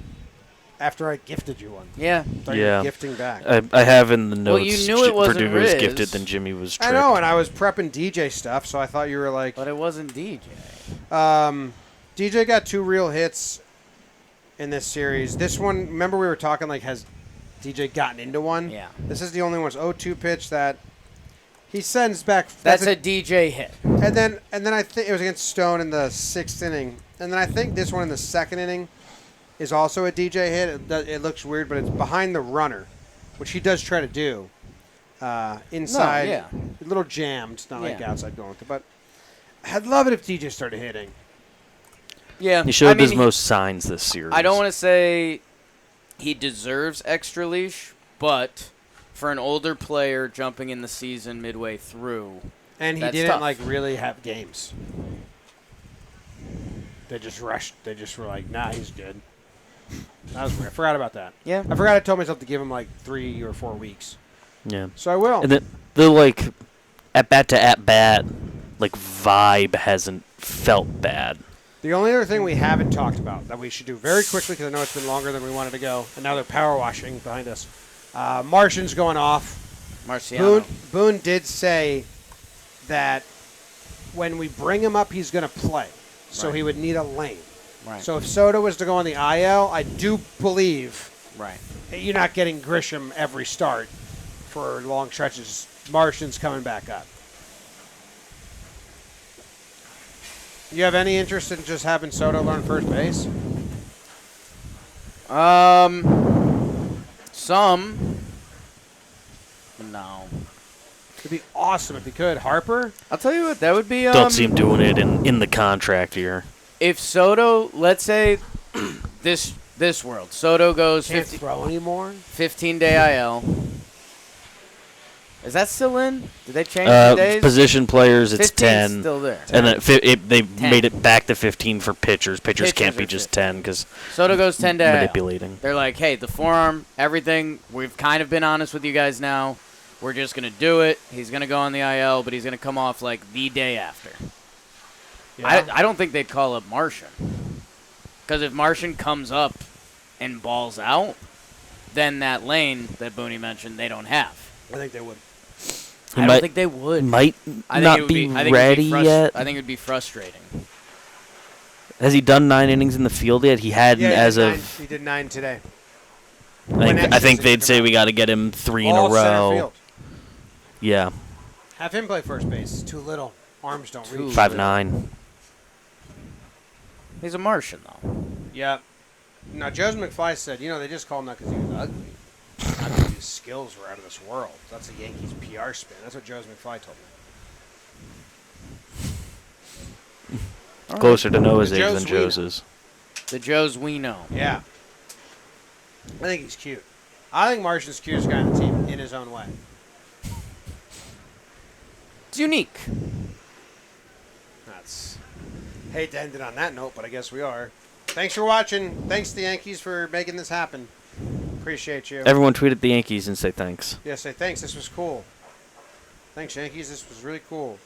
After I gifted you one. Yeah. Thought you were Yeah. gifting back. I have in the notes. Well, you knew it wasn't Verdugo was Riz. gifted, then Jimmy was tricked. I know, and I was prepping DJ stuff, so I thought you were like... But it wasn't DJ. DJ got 2 real hits in this series. This one, remember we were talking like has DJ gotten into one? Yeah. This is the only one. It's 0-2 pitch that he sends back. That's a DJ hit. And then I think it was against Stone in the 6th inning. And then I think this one in the 2nd inning is also a DJ hit. It looks weird, but it's behind the runner, which he does try to do. Inside, yeah. a little jammed, not like Yeah. outside going with it. But I'd love it if DJ started hitting. Yeah. He showed I mean, his most signs this series. I don't want to say he deserves extra leash, but for an older player jumping in the season midway through, And he That's didn't tough. like really have games. They just rushed. They just were like, "Nah, he's good." That was weird. I forgot about that. Yeah. I forgot I told myself to give him like 3 or 4 weeks. Yeah. So I will. And the like at bat to at bat like vibe hasn't felt bad. The only other thing we haven't talked about that we should do very quickly, because I know it's been longer than we wanted to go, and now they're power washing behind us. Martian's going off. Marciano. Boone did say that when we bring him up, he's going to play. So Right. he would need a lane. Right. So if Soto was to go on the IL, I do believe Right. you're not getting Grisham every start for long stretches. Martian's coming back up. You have any interest in just having Soto learn first base? Some. No. It'd be awesome if he could. Harper? I'll tell you what, that would be. Don't see him doing it in the contract year. If Soto, let's say, this world, Soto goes Can't throw anymore? 15-day IL. Is that still in? Did they change the days? Position players, it's 15's 10. still there. And then they 10. made it back to 15 for pitchers. Pitchers can't be are just 15. 10 because Soto goes 10-day manipulating. They're like, hey, the forearm, everything, we've kind of been honest with you guys now. We're just going to do it. He's going to go on the IL, but he's going to come off like the day after. Yeah. I don't think they'd call up Martian. Because if Martian comes up and balls out, then that lane that Booney mentioned, they don't have. I think they would. I don't think they would. Might not be ready yet. I think it would be frustrating. Has he done 9 innings in the field yet? He hadn't He did 9 today. I think they'd say we got to get him 3 in a All center row. field. Yeah. Have him play first base. It's too little. Arms don't reach. 5'9". He's a Martian, though. Yeah. Now, Joe McFly said, they just called him that because he was ugly. Not because his skills were out of this world. That's a Yankees PR spin. That's what Joe McFly told me. Closer to Noah's The age Joes than Joe's is. The Joes we know. Yeah. I think he's cute. I think Martian's the cutest guy on the team in his own way. It's unique. Hate to end it on that note, but I guess we are. Thanks for watching. Thanks to the Yankees for making this happen. Appreciate you. Everyone tweet at the Yankees and say thanks. Yeah, say thanks. This was cool. Thanks, Yankees. This was really cool.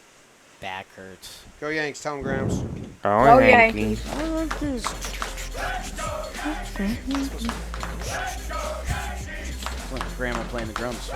Back hurts. Go Yanks. Tell them, Grams. Go Yankees. Grandma playing the drums.